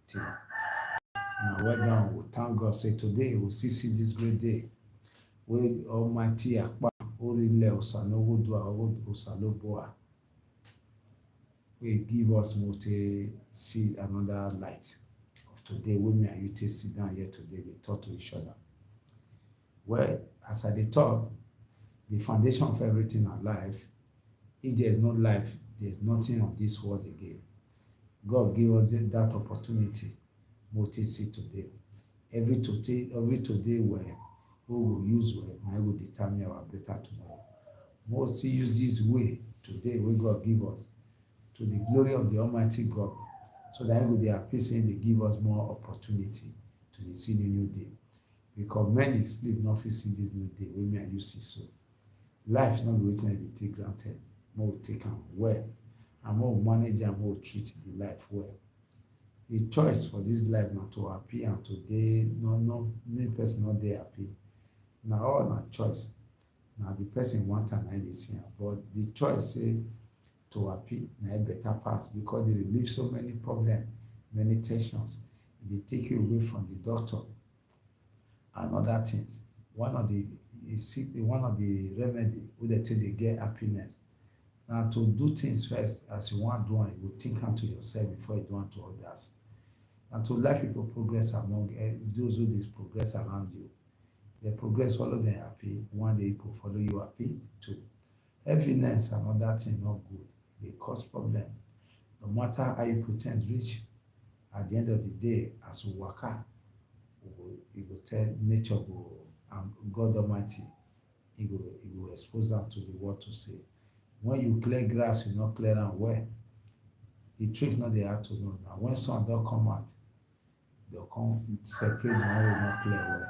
thing. Now, well done. We thank God. Say today we see this great day. We Almighty Akpa Orile Osanowodua Osaloboa. We give us more to see another light of today. When me and you take sit down here today, they talk to each other. Well, as I talk, the foundation of everything in life, if there is no life, there is nothing on this world again. God gave us that opportunity. What is see today? Every today where we will use well, now will determine our better tomorrow. Most use this way today, where God give us, to the glory of the Almighty God, so that they are saying they give us more opportunity to see the new day. Because many sleep not see this new day, when me and you see so. Life not be waiting at the take granted. More take them well, and more manage and more treat the life well. The choice for this life not to happy and today no many person not there happy. Now all na choice. Now the person want and I see, but the choice say to happy na a better pass because they relieve so many problems, many tensions. They take you away from the doctor and other things. One of the remedy where they take they get happiness. Now to do things first as you want to do, and you think unto yourself before you do unto others. And to let people progress among those who they progress around you. They progress, follow them happy. One day people follow you happy too. Heaviness and other thing not good. They cause problem. No matter how you pretend rich, at the end of the day, as you work out, you go tell nature go and God Almighty, he go expose them to the word to say. When you clear grass, you not clear them well. The trick not they have to know now. When sun don't come out, they'll come separate the one will not clear well.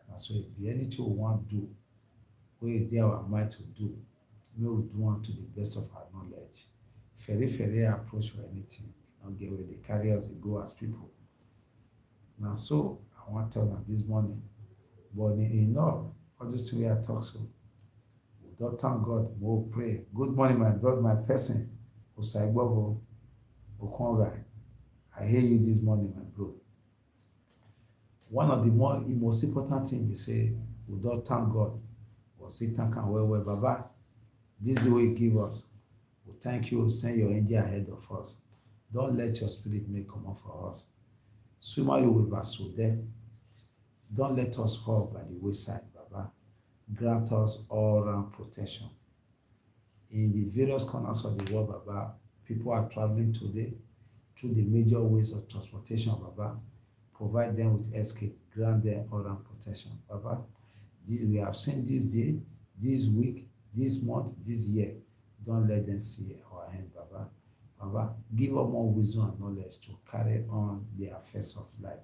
And so if be anything we want to do, we there our mind to do, we will do one to the best of our knowledge. Very approach for anything. You know, get where they carry us, they go as people. Now so I want to tell them this morning, but enough, all this thing we are talking so. We don't thank God, we'll pray. Good morning, my brother, my person. Osaibobo Okonga. I hear you this morning, my bro. One of the most important things we say, we don't thank God. We'll say thank and well, Baba. This is the way you give us. We thank you, send your angel ahead of us. Don't let your spirit make come up for us. Swim you with us so there. Don't let us fall by the wayside, Baba. Grant us all round protection. In the various corners of the world, Baba, people are traveling today through the major ways of transportation, Baba. Provide them with escape, grant them all round protection, Baba. We have seen this day, this week, this month, this year. Don't let them see our hand, Baba. Baba, give us more wisdom and knowledge to carry on the affairs of life.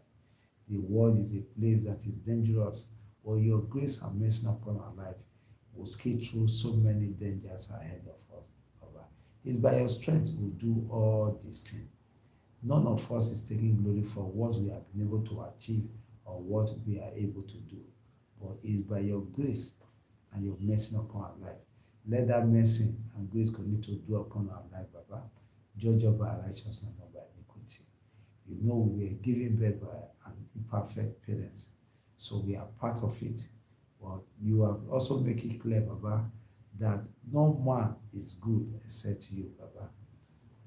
The world is a place that is dangerous, but your grace and mercy upon our life will skate through so many dangers ahead of us, Baba. It's by your strength we do all these things. None of us is taking glory for what we have been able to achieve or what we are able to do, but it's by your grace and your mercy upon our life. Let that mercy and grace continue to do upon our life, Baba. Judge us by righteousness and not by iniquity. You know we were given birth by an imperfect parents, so we are part of it. But you have also make it clear, Baba, that no man is good except you, Baba.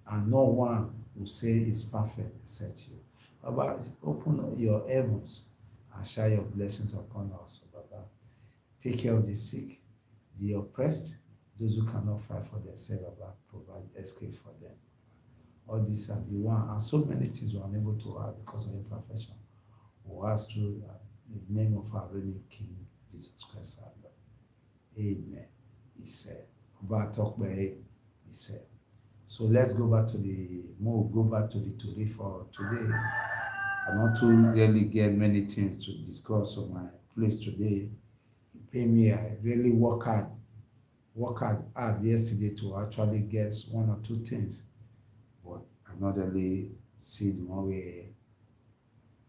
And no one will say is perfect except you. Baba, open your heavens and share your blessings upon us, Baba. Take care of the sick, the oppressed, those who cannot fight for themselves, Baba. Provide escape for them. All these are the one, and so many things we are unable to have because of imperfection. We ask through the name of our reigning King, Jesus Christ, our Lord. Amen. He said. About talk by he said. So let's go back to the Tori for today. I want to really get many things to discuss on my place today. It paid me, I really work hard yesterday to actually guess one or two things, but I not really see the one way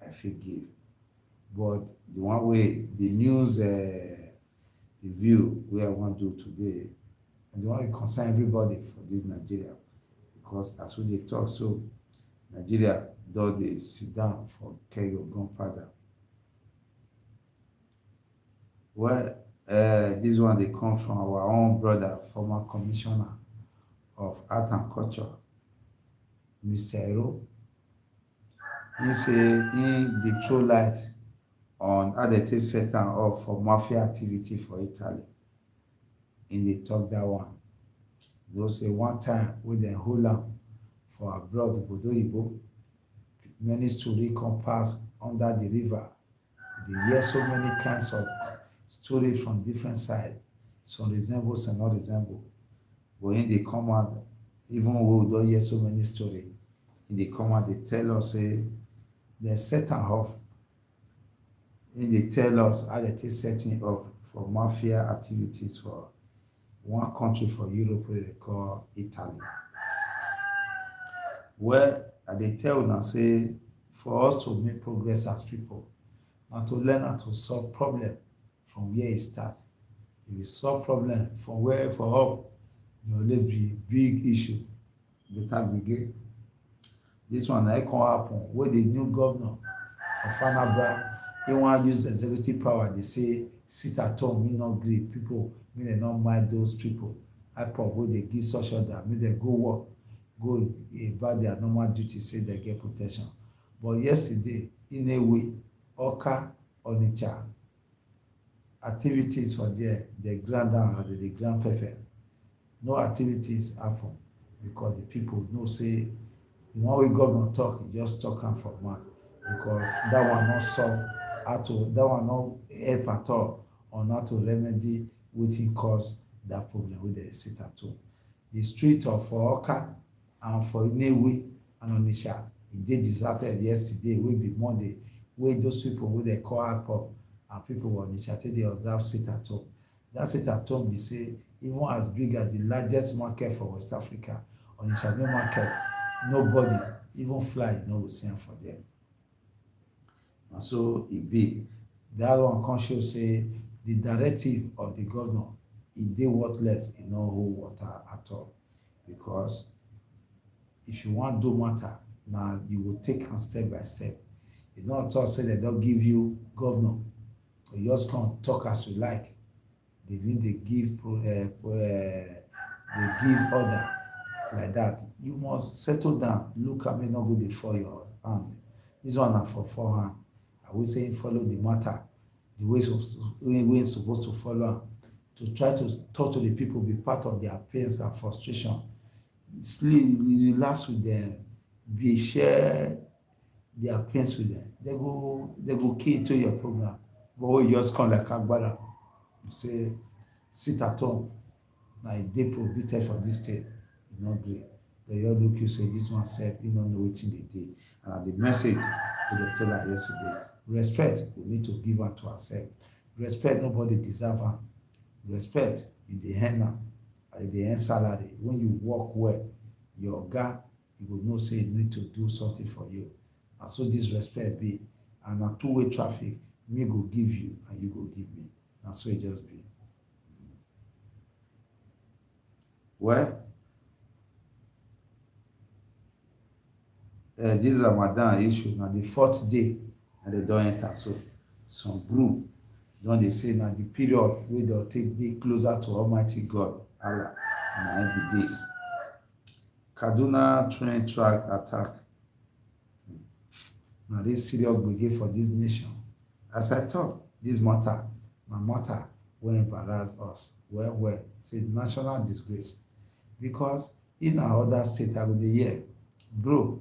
I feel give. But the one way, the news review where I want to do today, and the one will concern everybody for this Nigeria. Because as we talk, so Nigeria though they sit down for Kego gunpowder. Well, this one they come from our own brother, former commissioner of art and culture, Mr. Ero. He say he dey throw light on how they take set am up for mafia activity for Italy. In dey talk that one. You know say one time wey dem hold am for abroad, obodo oyibo, many story come pass under the river. You dey hear so many kinds of story from different sides. Some resemble, some not resemble. But when they come out, even though we don't hear so many stories, in the come out, they tell us say they set am off. And they tell us how they take setting up for mafia activities for one country for Europe wey they call Italy. Well, they tell una say for us to make progress as people, and to learn how to solve problem from where it starts. If you solve problem from where for up, there will always be big issue. Better begin. This one na come happen where the new governor of Anambra, he want use executive power. They say sit at home, me not gree people, me they not mind those people. I probably they give such order, me they go work, go about their normal duty, say they get protection. But yesterday, in a way, Oka Onitsha activities for there, they grand down and the grand pepper. No activities happen because the people know say the one way governor talk, he just talk am for man because that one not solve how to, that one not help at all on how to remedy wetin cause that problem wey dey sit at home. The street of for Oka and for Inewi and Onitsha, e dey deserted yesterday wey be Monday, wey those people wey dey call Apop and people for Onitsha take dey observe sit at home. That sit at home be say even as big as the largest market for West Africa, Onitsha main market, nobody, even fly, you no go see am for there. And so e be. That one come show say the directive of the governor, e dey worthless, e no hold water at all. Because if you wan do matter, na you go take am step by step. You don't talk say they don't give you governor. You just come talk as you like. They mean they give order like that. You must settle down. Look at me, not go before your hand. This one are for forehand. I will say follow the matter, the way we're supposed to follow, to try to talk to the people, be part of their pains and frustration. Sleep, relax with them, be share their pains with them. They go key into your program. But we just come like Agbada. You say, sit at home. Now they prohibited for this state. It's not great. They all look you say this one said, you don't know what they did. And the message we dey tell her yesterday, respect we need to give her to ourselves. Respect nobody deserve am. Respect you dey earn am, you dey earn salary. When you work well, your oga, you go know say you need to do something for you. And so this respect be, and na two-way traffic, me go give you and you go give me. And so it just be. Well, this Ramadan issue na the fourth day and they don't enter. So some group don dey say na the period wey they'll take dey closer to Almighty God, Allah, na be this. Kaduna train track attack. Na this serious gbege for this nation. As I talk, this matter, na matter wey embarrass us well. It's a national disgrace. Because in our other state, I go dey hear, bro,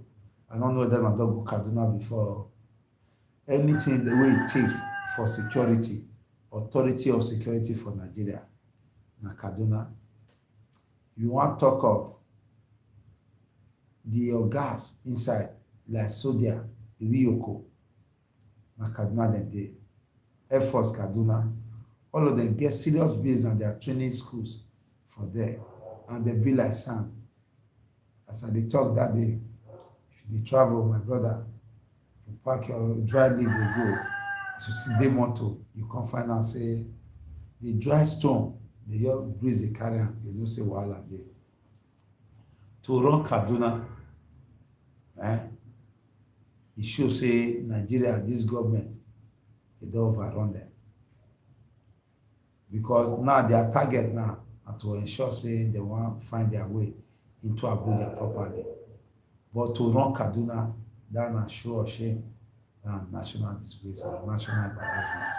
I don't know whether I don go Kaduna before. Anything the way it takes for security, authority of security for Nigeria, na Kaduna. You want talk of the gas inside, like Sodia, Iwiyoko, na Kaduna dem dey. Air Force Kaduna, all of them get serious base and their training schools for there. And they be like sand. As I dey talk that day, if you dey travel, my brother, you pack your dry leaf, they go. As you see dey motor, you come find out say the dry stone, the your breeze dey carry am, you know say wahala dey. To run Kaduna, e show say Nigeria, this government, e don overrun them, because now their target now na to ensure say they wan find their way into Abuja properly, but to run Kaduna, that na show of shame, na national disgrace and national embarrassment.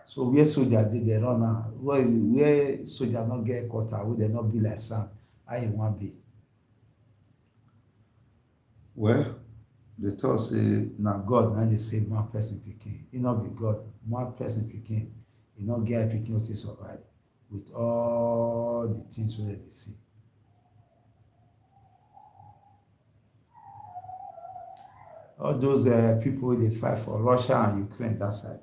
So where soldier dey run now, where soldier no get quarter, wey dem no be like sand, how e wan be? Well, they talk say na God na dey save man person pikin, e no be God. Man person pikin, e no get pikin wey take survive with all the things wey dem dey see. All those people wey dey fight for Russia and Ukraine that side,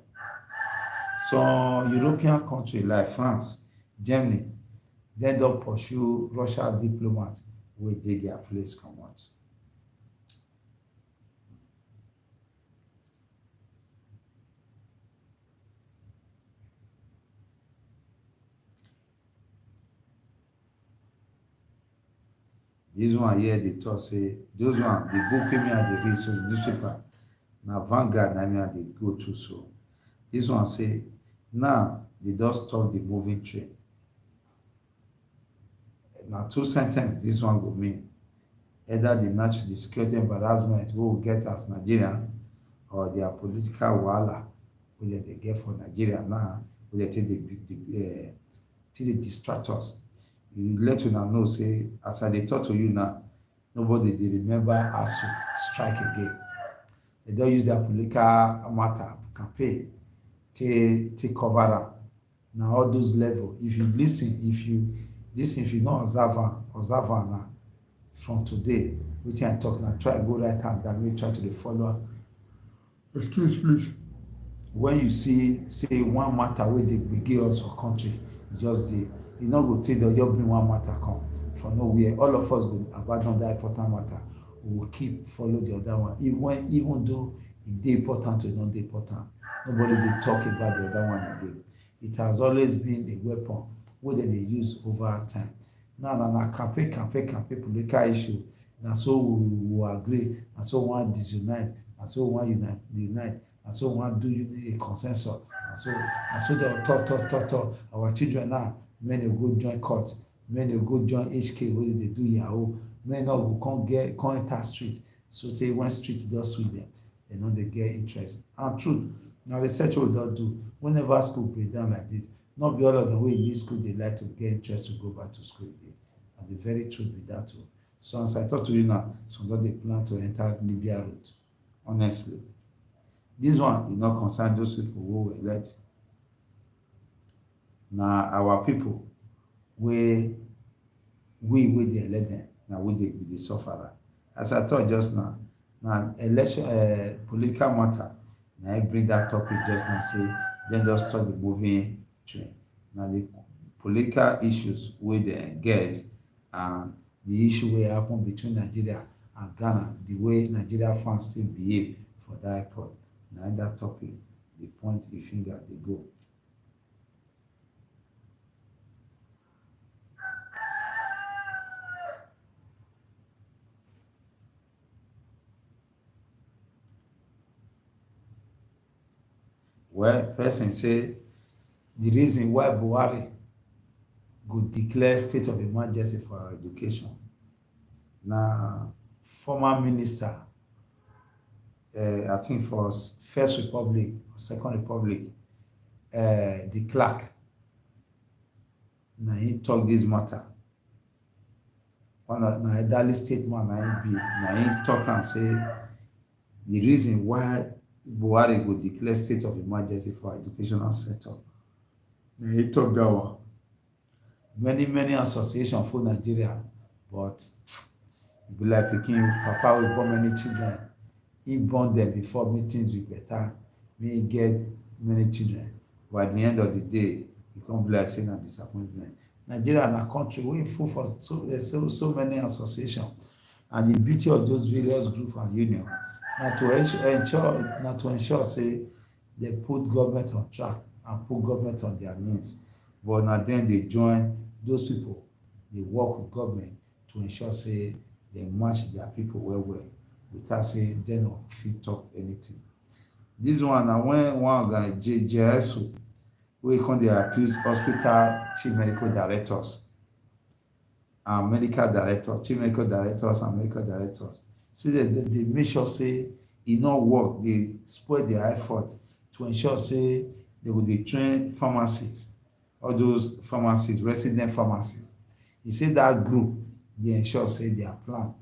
some European countries like France, Germany, dem don pursue Russia diplomats wey dey their place comot. This one here dey talk say those one, the book wey me I dey read, so the newspaper na Vanguard na me I dey go through. So this one say now they don stop the moving train. Na two sen ten ce this one go mean: either the security embarrassment wey we get as Nigerian, or their political wahala wey dem dey get for Nigeria now, wey dem take dey distract us. You let una know say as I dey talk to you now, nobody dey remember ASUU strike again. They don use their political matter campaign take cover am. Na all those level, if you lis ten, if you no observe am now from today, wetin I talk na try go write am down, make try to dey follow am. Excuse please. When you see say one matter wey dey gbege us for country, just dey, e no go take dem just bring one matter come from nowhere, all of us go abandon that important matter, we go keep follow the other one, even though e dey important or e no dey important, nobody dey talk about the other one again. It has always been a weapon wey dem dey use over time. Now na campaign political issue, na so we agree, na so we wan disunite, na so we wan unite, na so we wan do a consensus, na so dem talk. Our children now, many go join court, many go join HK wey dey do yahoo, many no go come enter street, so say when street don sweet dem, dem no dey get interest. And truth, na research wey we don do, whenever school break down like this, no be all of them wey leave school dey like to get interest to go back to school again. And the very truth be that o. So as I talk to you now, some don dey plan to enter Libya route. Honestly, this one e no concern those people wey we elect. Na our people wey dey elect dem, na we dey be the sufferer. As I talk just now, na election political matter na I bring that topic just now, say dem just stop the moving train. Na the political issues wey dem get, and the issue wey happen between Nigeria and Ghana, the way Nigeria fans still behave for that airport, na that topic dey point the finger dey go. Well, person say the reason why Buhari go declare state of emergency for our education, na former minister, I think for First Republic or Second Republic, the clerk, na him talk this matter. Na elderly statesman na him be, na him talk am say the reason why Buhari go declare state of emergency for our educational sector. Na him talk that one. Many associations for Nigeria, but e be like pikin papa wey born many children, he born them before meetings with better, may get many children, but at the end of the day, e come be like say na disappointment. Nigeria na country wey full for so many associations, and the beauty of those various groups and unions na to ensure say they put government on track and put government on their knees. But na then they join those people, they work with government to ensure say they match their people well. without saying dem no fit talk anything. This one na when one guy JSO wey come dey accuse hospital chief medical directors and medical directors, chief medical directors and medical directors. Say they make sure say e no work, dey spoil their effort to ensure say they go dey train pharmacists, all those pharmacists, resident pharmacists. E say that group dey ensure say their plan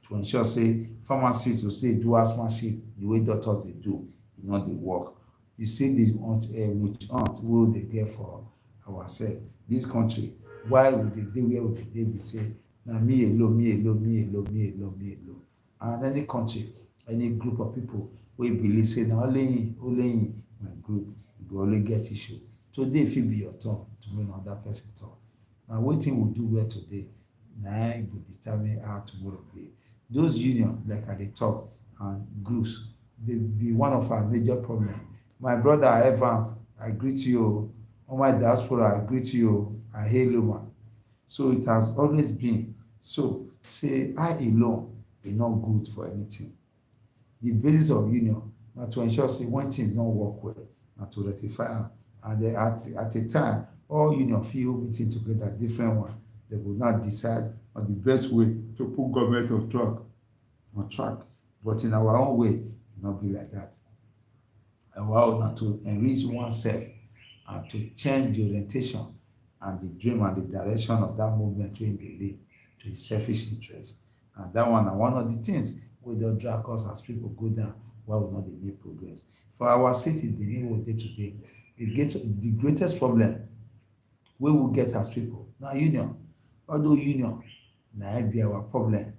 to ensure say pharmacists go say do asthmatic the way doctors dey do, e no dey work. You see the witch hunt wey dey get for ourselves. This country, why we dey where we dey be say na me alone, me alone, me alone, me alone, me alone. And any country, any group of people wey believe say na only him my group, e go only get issue. Today fit be your turn, tomorrow na another person turn. Na wetin we do well today na im go determine how tomorrow be. Those union, like I dey talk, and groups, dey be one of our major problem. My brother Evans, I greet you. All my diaspora, I greet you. I hail you, man. So it has always been so. Say I alone is not good for anything. The basis of union na to ensure say when things don't work well, na to rectify am. And then at a time, all union fit hold meeting together, different one. They will not decide on the best way to put government on track. But in our own way, it not be like that. Our own na to enrich oneself and to change the orientation and the dream and the direction of that movement wey dey lead to his selfish interest. And that one na one of the things wey don drag us as people go down while we no dey make progress. For our city, Benin wey we dey today, the greatest problem wey we get as people na union. Although union na im be our problem.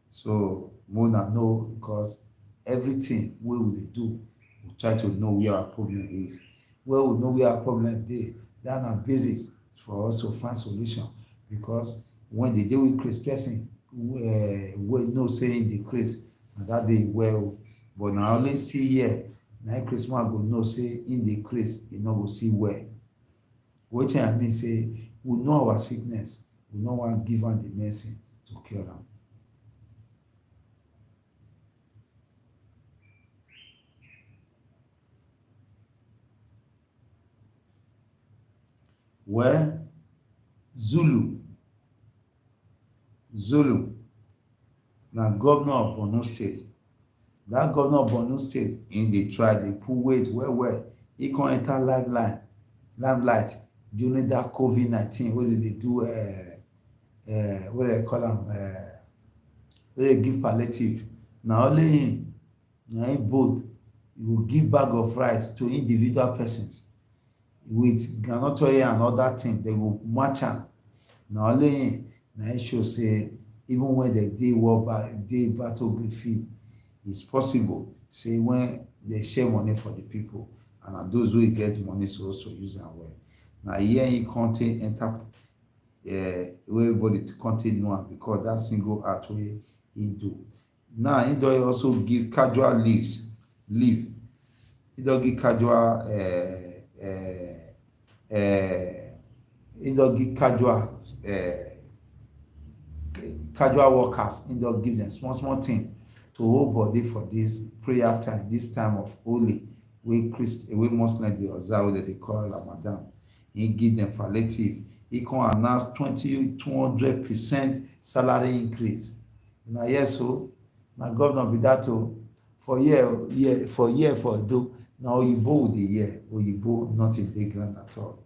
So more than know, because everything wey we dey do, we try to know where our problem is. When we know where our problem dey, that na basis for us to find solution. Because when they deal with crazy person, we know say im dey craze, and that day well. But na only see here, na crazy man go know say im dey craze, e no go see well. Wetin I mean say we know our sickness, we no wan give am the medicine to cure am. Well, Zulu na governor of Borno State. That governor of Borno State, im dey try dey put weight well. He come enter limelight during that COVID-19 wey they do what they call am, wey they give palliative. Na only him, na him bold. He go give bag of rice to individual persons with groundnut oil and other things. They go match am. Na only him, na him show say even when they dey battlefield, it's possible say when they share money for the people, and those who get money so also use am well. Na here im contain enter wey everybody contain know am because that single act wey he do. Now he don also give casual leave. He don give casual he don give casual workers. He don give them small thing to hold body for this prayer time, this time of holy wey Muslim dey observe, wey they call Ramadan. He give them palliative. He come announce 200% salary increase. Na yes o, na governor be that o. For Edo, na oyibo we dey hear. Oyibo nothing dey ground at all.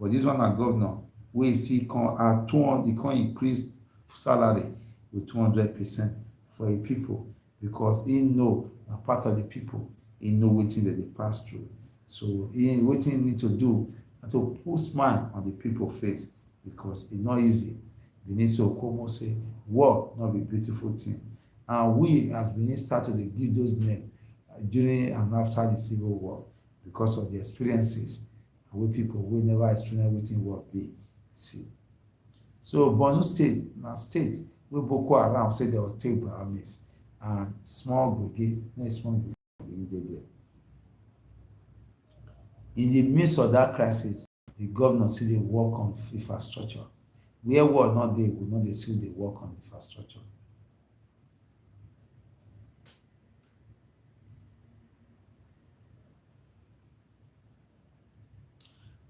But this one na governor wey still come add 200, he come increase salary with 200% for the people, because he know na part of the people. He know wetin dem dey pass through. So wetin he need to do na to put smile on the people face, because e no easy. Benin Okomo say war no be beautiful thing, and we as Benin start to dey give those names during and after the civil war because of the experiences wey people wey never experience wetin war be see. So Borno State na state wey Boko Haram say they will take Bahamas, and small gbege dey there. In the midst of that crisis, the governor still dey work on infrastructure. Where war no dey, we no dey still dey work on infrastructure.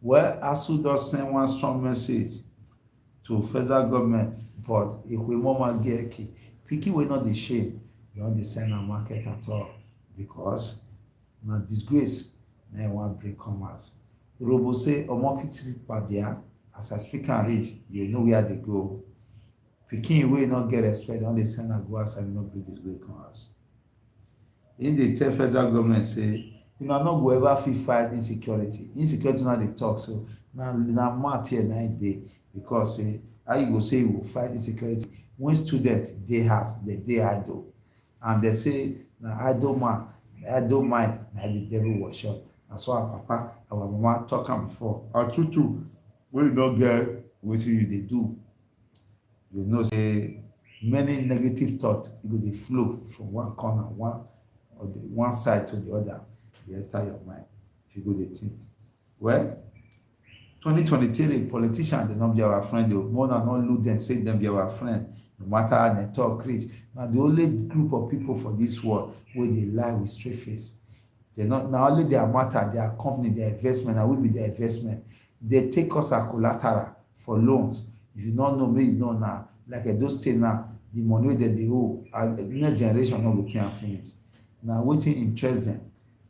Well, ASU does send one strong message to federal government, but if we mama get key, pikin wey no dey shame, they don dey send am market at all because na disgrace na im wan bring come house. Yoruba say omokiti padia, as I speak am reach, you know where they go. Pikin wey no get respect don dey send am go outside, no bring disgrace come house. Im dey tell federal government say una no go ever fit fight insecurity. Insecurity na dey talk, so na mouth here na im dey, because say how you go say you go fight insecurity when students dey house, dem dey idle, and dem say na idle man, idle mind na be devil workshop. Na so our papa, our mama talk am before. And true true, when you no get wetin you dey do, you know say many negative thoughts e go dey flow from one corner, one side to the other, dey enter your mind if you go dey think. Well, 2023 politicians dey not be our friend o. More than not look dem say dem be our friend, no matter how dem talk reach. Na the only group of people for this world wey dey lie with straight face. They not na only their matter, their company, their investment, na we be their investment. They take us as collateral for loans. If you no know, make you know now. Like those things now, the money wey dem dey owe, next generation no go pay am finish. Na wetin interest dem.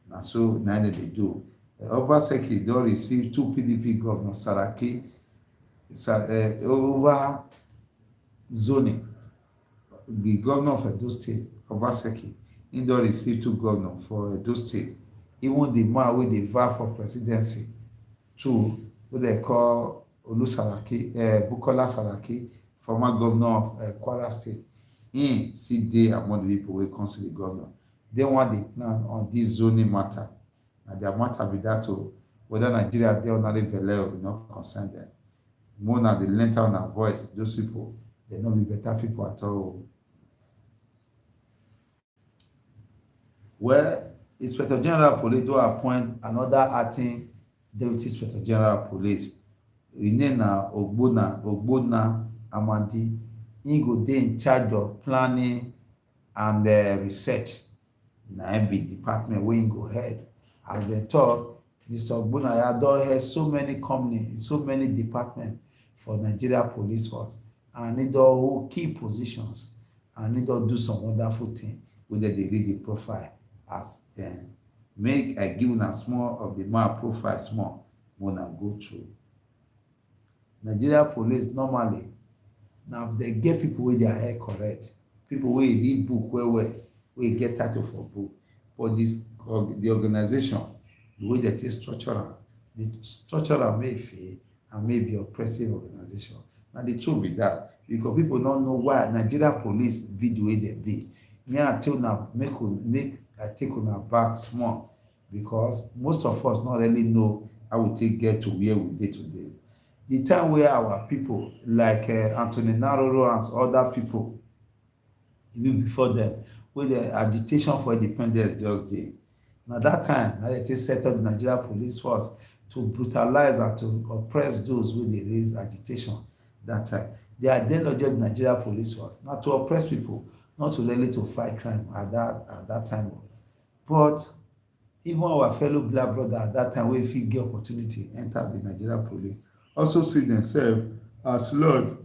Na so na dem dey do. Obaseki don receive 2 PDP governors, Saraki over zoning. The governor of Edo State, Obaseki, he don receive 2 governors for Edo State. Even the man wey dey vie for presidency too, wey dem call Bukola Saraki, former governor of Kwara State, he still dey among the people wey come see the governor. They want dey plan on this zoning matter. Na their matter be that o. Whether Nigeria dey ordinary belle o, e no concern them. More na the length of una voice, those people, they no be better people at all. Well, Inspector General Police don appoint another acting Deputy Inspector General Police. His name na Ogbonna Amadi. He go dey in charge of planning and research. Na im be department wey he go head. As dem talk, Mr. Ogbonna don head so many companies, so many departments for Nigeria Police Force, and he don hold key positions, and he don do some wonderful things wey dem dey read the profile as dem. Make I give una small of the man profile small, una go through. Nigeria Police normally, now dem get people wey their head correct, people wey read book well, wey get title for book, but the organization, the way they take structure am, the structure may fail and may be oppressive organization. Na the truth be that, because people don't know why Nigeria Police be the way they be. Me I tell una make I take una back small, because most of us not really know how we take get to where we dey today. The time where our people like Anthony Naroro and other people, even before them, where the agitation for independence just dey. Now that time, na they set up the Nigeria Police Force to brutalize and to oppress those who they raise agitation that time. The ideology of the Nigeria Police Force, not to oppress people, not to really to fight crime at that time. But even our fellow black brother at that time, wey fit get opportunity enter the Nigeria Police, also see themselves as Lord.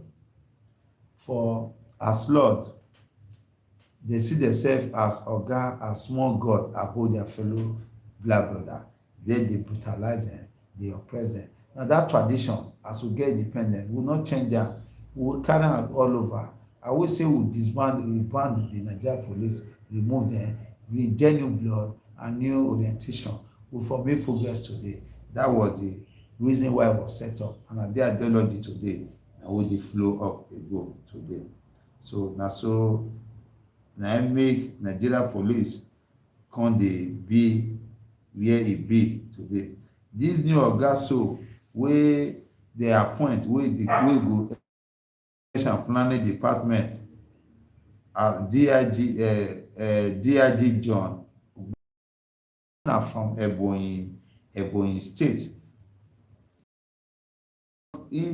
They see themselves as oga, as small god above their fellow black brother. Then they brutalize them, they oppress them. Now that tradition, as we get independent, will not change that. We will carry it all over. I will say we ban the Nigeria Police, remove them, bring new blood and new orientation. We for make progress today. That was the reason why it was set up. And the ideology today, now where they flow up, they go today. So now so na make Nigeria Police come dey be where e be today. This new oga so wey dey appoint, wey go planning department as DIG John na from Ebonyi State. He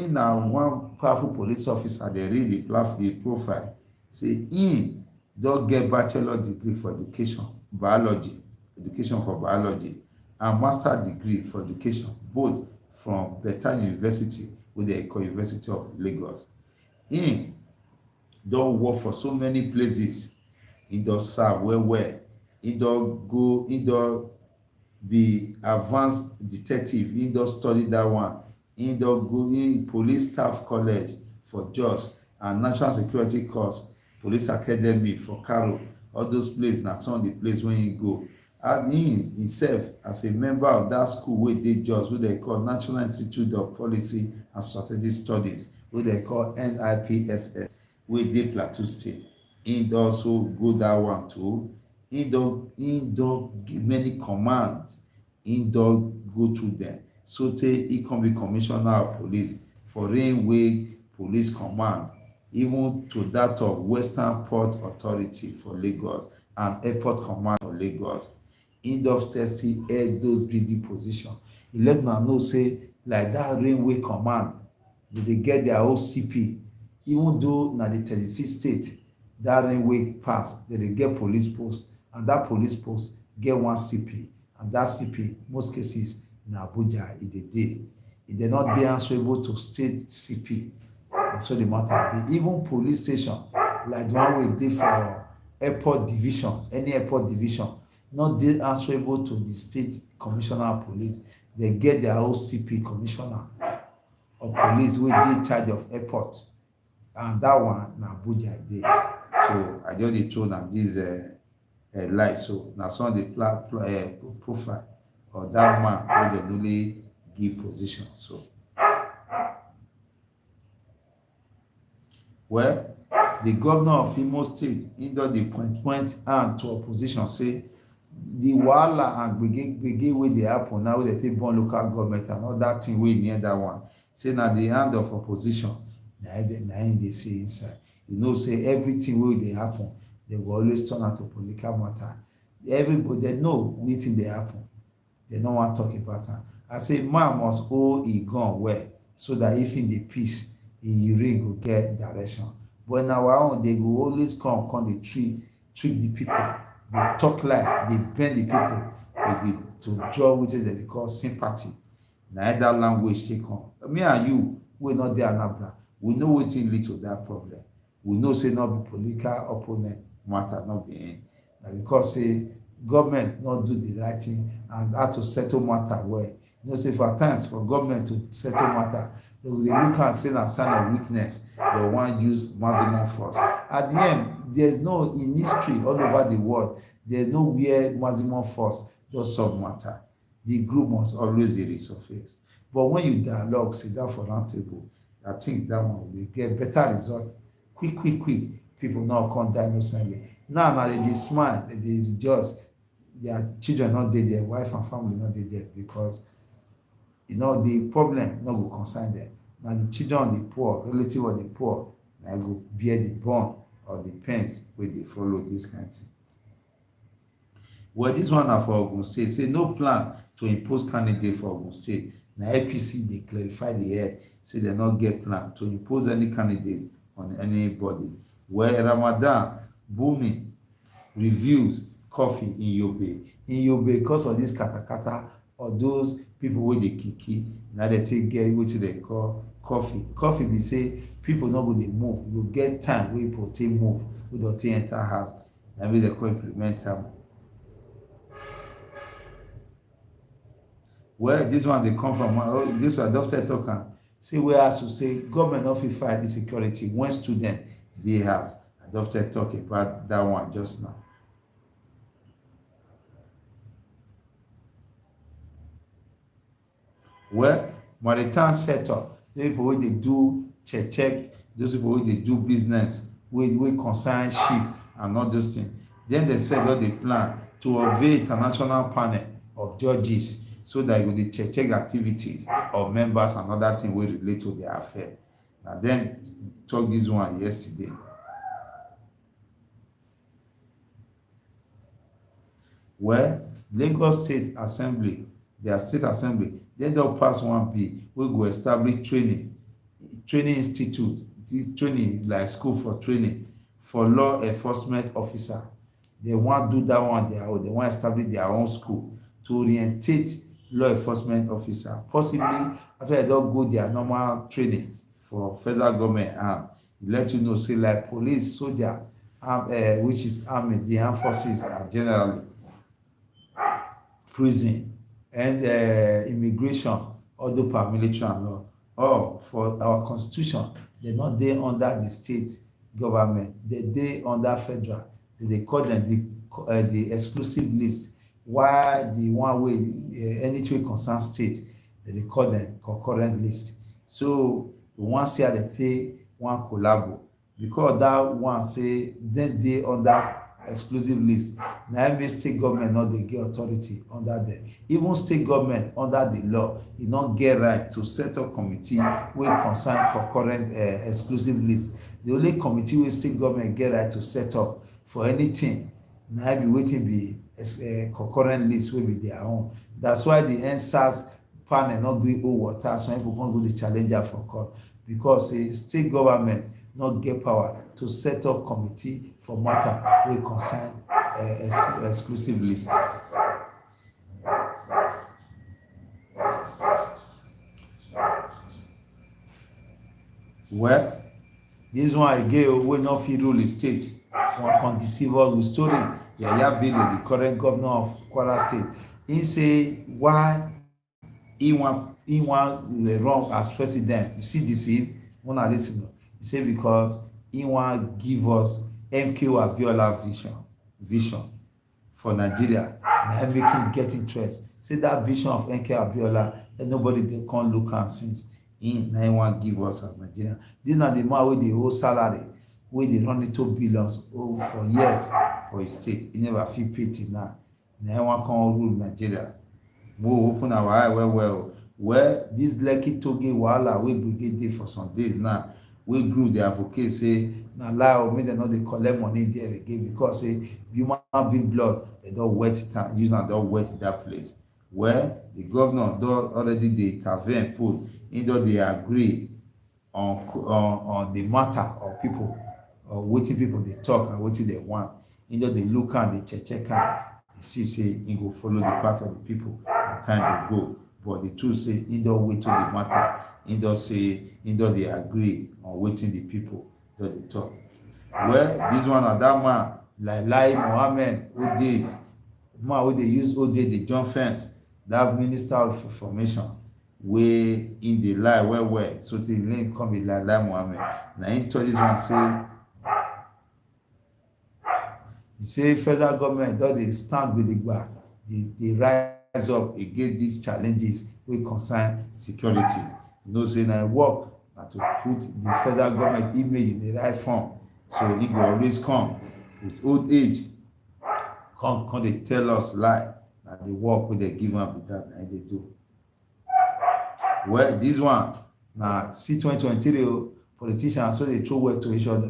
na one powerful police officer. They read the profile. Say he don get bachelor degree for education for biology, and master degree for education, both from better university wey dem call University of Lagos. Im don work for so many places. Im don serve well well. Im don be advanced detective. Im don study that one. Im don go in police staff college for Jos and national security course police academy for Kano. All those places na some of the place wey im go. And im himself as a member of that school wey dey Jos wey dem call National Institute of Policy and Strategic Studies wey dem call NIPSS wey dey Plateau State. Im don also go that one too. Im don give many commands. Im don go through them sotey e come be commissioner of police for railway police command, even to that of Western Port Authority for Lagos and Airport Command for Lagos. Im don still held those big positions. E let una know say like that railway command dem dey get their own CP. Even though na the 36 state that railway pass, dem dey get police post, and that police post get one CP, and that CP most cases na Abuja e dey. E dey not dey answerable to state CP. And so the matter be. Even police station like the one wey dey for airport division, any airport division, not dey answerable to the state commissioner of police. They get their own CP, commissioner of police, wey dey in charge of airport, and that one na Abuja e dey. So I just dey throw na this light. So na some of the profile of that man wey dem really give position. So well, the governor of Imo State, im don dey point hand to opposition say the wahala and gbege wey dey happen now wey dem take burn local government and all that thing wey near that one, say na the hand of opposition na im dey say inside. You know say everything wey dey happen dem go always turn out to political matter. Everybody dem know wetin dey happen, dem no wan talk about am. I say man must hold e gun well so that if im dey peace, im ring go get direction. But in our own, they go always come dey trick the people. They talk like they bend the people to draw wetin dem dey call sympathy. Na that language take come. Me and you wey no dey Anambra, we know wetin lead to that problem. We know say no be political opponent matter, no be im. Na because say government no do the right thing and how to settle matter well. You know say for times for government to settle matter, they will look and say na sign of weakness. They want use maximum force. At the end, there's no, in history all over the world, there's no where maximum force does solve matter. The group must always resurface. But when you dialogue, sit down for round table, I think that one will get better result. Quick. People now come die innocently. Now they smile, they rejoice. Their children not dead, their wife and family not dead because the problem not go concern them. Now the children of the poor, relative of the poor, now go bear the burn or the pains where they follow this kind of thing. Well, this one na for Ogun State. Say no plan to impose candidate for Ogun State. Now APC they clarify the air. Say they not get plan to impose any candidate on anybody. Where Ramadan booming reviews coffee in Yobe. In Yobe, because of this katakata or those people wey dey kiki, now they take get wetin they call coffee. Coffee be say people no go dey move. You go get time wey people take move, wey don take enter house. Na wey they call implement am. Well, this one they come from this one Dr. Talk say whereas to say government no fit fight insecurity when student dey house. Dr. Talk about that one just now. Well, maritime sector, those people wey dey do check, those people wey dey do business, wey concern ship and all those things. Then they said all the plan to unveil international panel of judges so that e go dey check activities of members and other things wey relate to their affair. Na then talk this one yesterday. Well, Lagos State Assembly, their state assembly, they don pass one bill wey go establish training institute. This training is like school for training for law enforcement officer. They want do that one their own. They want establish their own school to orientate law enforcement officer, possibly after they don go their normal training for federal government arm. E let you know say like police, soldier, which is army, the armed forces are generally prison and immigration, although paramilitary and all for our constitution they no dey under the state government, they dey under federal. They call them the exclusive list, while the one wey anything wey concern state dem dey call them concurrent list. So we wan see how dem take wan collabo, because that one say dem dey under exclusive list, na im make state government no dey get authority under them. Even state government under the law e no get right to set up committee wey concern concurrent exclusive list. The only committee wey state government get right to set up for anything na be wetin be concurrent list wey be their own. That's why the NSAS panel no gree hold water, some people come go dey challenge am for court, because state government no get power to set up committee for matter wey concern exclusive list. Well, this one again wey no fit rule the state wan come deceive us with story. Yaya Bello, the current governor of Kwara State, he say why he wan run as president. You see deceive, una lis ten. He say because he wan give us MKO Abiola vision for Nigeria, na make him get interest. Say that vision of MKO Abiola and nobody dey come look am since. Him na him wan give us as Nigeria. This na the man wey dey hold salary, wey dey run into billions for years for his state. He never fit pay till now. Na him wan come rule Nigeria. We open our eye well. Well, this Lekki Toge wahala wey brigade dey for some days now, wey group dey advocate say na lie o, make dem no dey collect money there again, because say human being blood dem don wet it am, use am don wet that place. Well, the governor don already dey intervene, put he don dey agree on the matter of people, or wetin people dey talk and wetin dem want. He don dey look am, dey check am, dey see say he go follow the part of the people as time dey go. But the truth say he don wait to the matter. He don say he don dey agree on wetin the people don dey talk. Well, this one na that man like Lai Mohammed Ode, man wey dey use Ode dey jump fence, that minister of information wey in dey lie well, so the link come be like Lai Mohammed. Na him tell this one say, he say federal government don dey stand gidigba, dey rise up against these challenges wey concern security. You know say na work na to put the federal government image in the right form, so he go always come with old age come dey tell us lie. Na the work wey dey give am be that na dey do. Well, this one na C2023 o, politicians so dey throw words to each other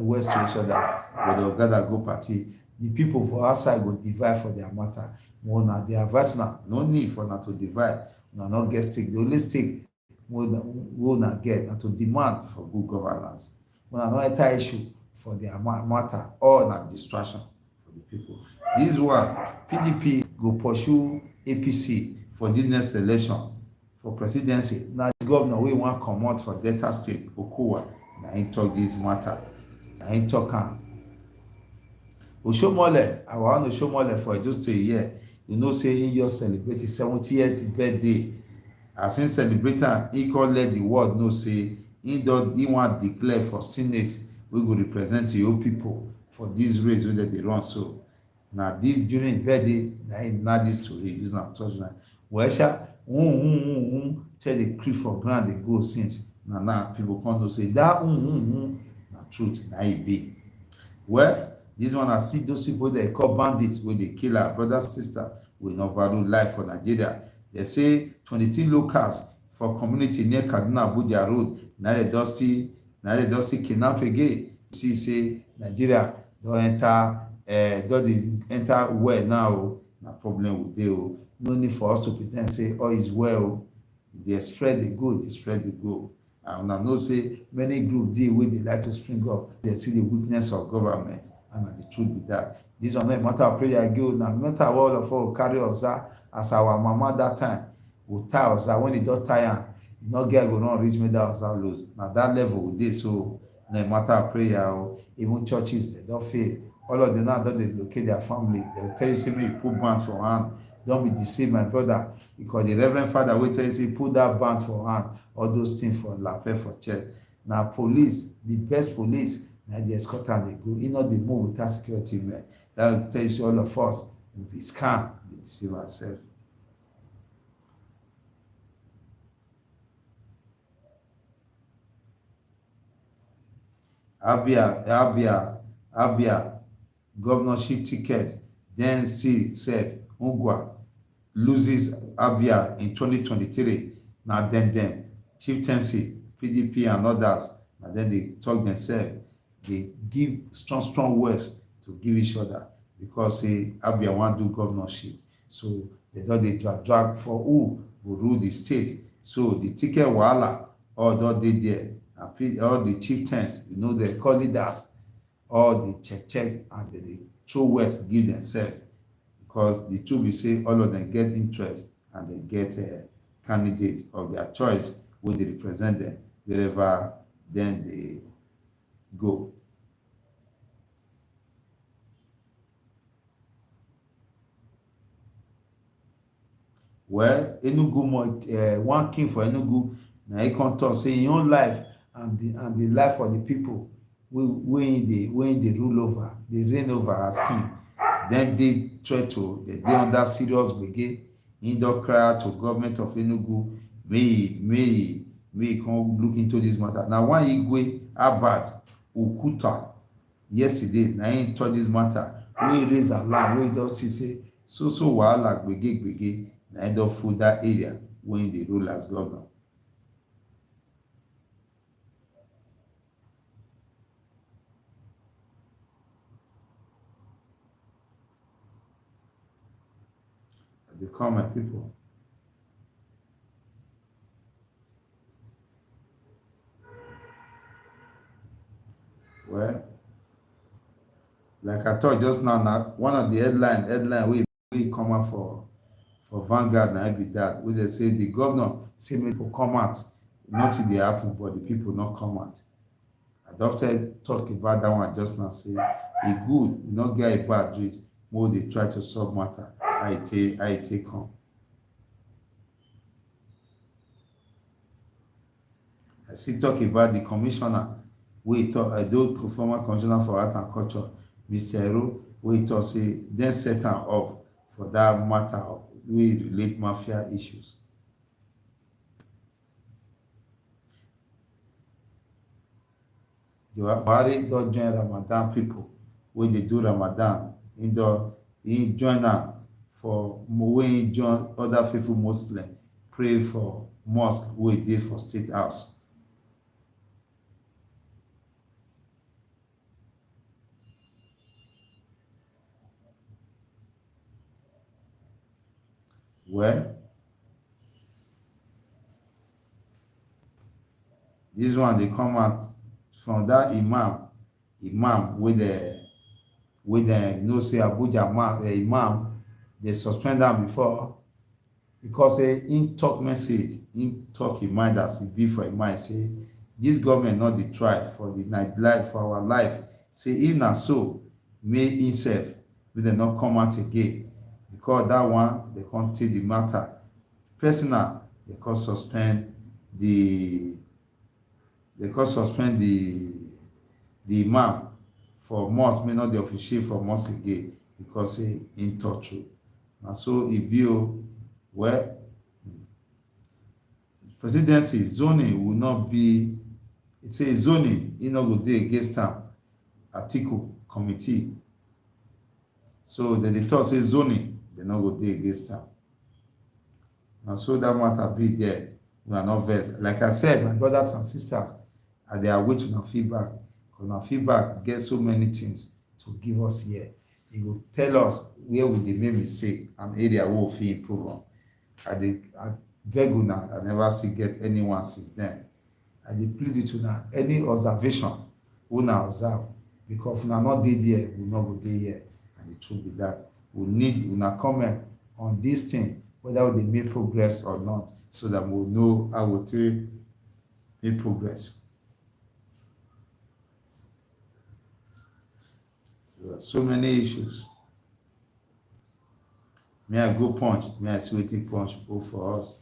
but dem gather go party. The people for outside go divide for their matter. Una dey advise na no need for una to divide, una no get stake. The only stake wey una get na to demand for good governance. Una no enter issue for their matter, or na distraction for the people. This one, PDP go pursue APC for this next election for presidency. Na the governor wey wan comot for Delta State, Okowa, na him talk this matter. Na him talk am. Oshomole, our own Oshomole for Edo State here, you know say he just celebrate his 70th birthday. As him celebrate am, he come let the world know say he wan declare for Senate wey go represent the whole people for this race wey dem dey run. So na this during him birthday na him na this story use am touch na. Well sha, tell the creep for ground dey go since. Now people come know say that na truth, na e be. Well, this one I see those people they call bandits wey dey kill our brother sister wey no value life for Nigeria. They say 23 locals for community near Kaduna Abuja road na they don see kidnap again. You see say Nigeria don enter well now. Na problem with dey o. No need for us to pretend say all is well. They spread the go. And una know say many groups dey wey dey like to spring up. They see the weakness of government, and the truth be that this one not a matter of prayer again. Na matter of all of us carry us as our mama that time go tie ourselves when e don tie am e no get go run reach make that ourselves lose na that level we dey so no matter prayer o even churches dem don fail all of them now don dey locate their family dem tell you say make you put band for hand don be deceive my brother because the reverend father wey tell you say put that band for hand all those things for lapel for chest na police the best police na dey escort am dey go e no dey move without security men that tell you say all of us we be scam dey deceive ourselves. Abia governorship ticket then see sef Ngwa loses Abia in 2023 na dem chieftaincy PDP and others na dem dey talk themselves dey give strong words to give each other because say Abia wan do governorship so dem don dey drag for who go rule the state so the ticket wahala all don dey there and all the chieftains you know they call leaders all dey check and dem dey throw words give themselves because the truth be say all of them get interest and they get candidate of their choice wey dey represent them wherever dem dey go. Well, Enugu one king for Enugu na he come talk say him own life and the life of the people wey him dey rule over dey reign over as king then dey try to dey under serious gbege. He don cry out to government of Enugu may he come look into this matter. Na one Igwe Abat Okuta yesterday na him talk this matter wey he raise alarm wey he don see say so wahala gbege na him don full that area wey him dey rule as governor. They call my people. Well, like I thought just now, one of the headline we come out for Vanguard na be that wey dey say the governor say make people come out nothing dey happen but the people not come out. I don talk about that one just now say e good e no get a bad dream wey dey try to solve matter how e take come. I still talk about the commissioner wey talk the former commissioner for art and culture Mr. Ero wey talk say dem set am up for that matter of wey relate mafia issues. Buhari don join Ramadan people wey dey do Ramadan he join am for wey he join other faithful Muslims pray for mosque wey dey for State House. Well, this one dey come out from that imam wey dem know say Abuja imam dey suspend am before because him talk message him talk him mind as e be for him mind say this government no dey try for the life for our life say if na so make himself make dem no come out again because that one they come take the matter personal they come suspend the imam for mosque may not dey officiate for mosque again because him talk true na so e be o. Well, presidency zoning will not be e say zoning e no go dey against am Atiku committee so dem dey talk say zoning dem no go dey against am na so that matter be there. We are not vex. Like I said, my brothers and sisters, I dey await una feedback because una feedback get so many things to give us here. E go tell us where we dey make mistake and area wey we fit improve on. I beg una, I never see get anyone since then. I dey plead with una any observation una observe because if una no dey there we no go dey here and the truth be that we need una comment on this thing whether they make progress or not, so that we'll know how we make progress. There are so many issues. May I go punch? May I see wetin punch go for us?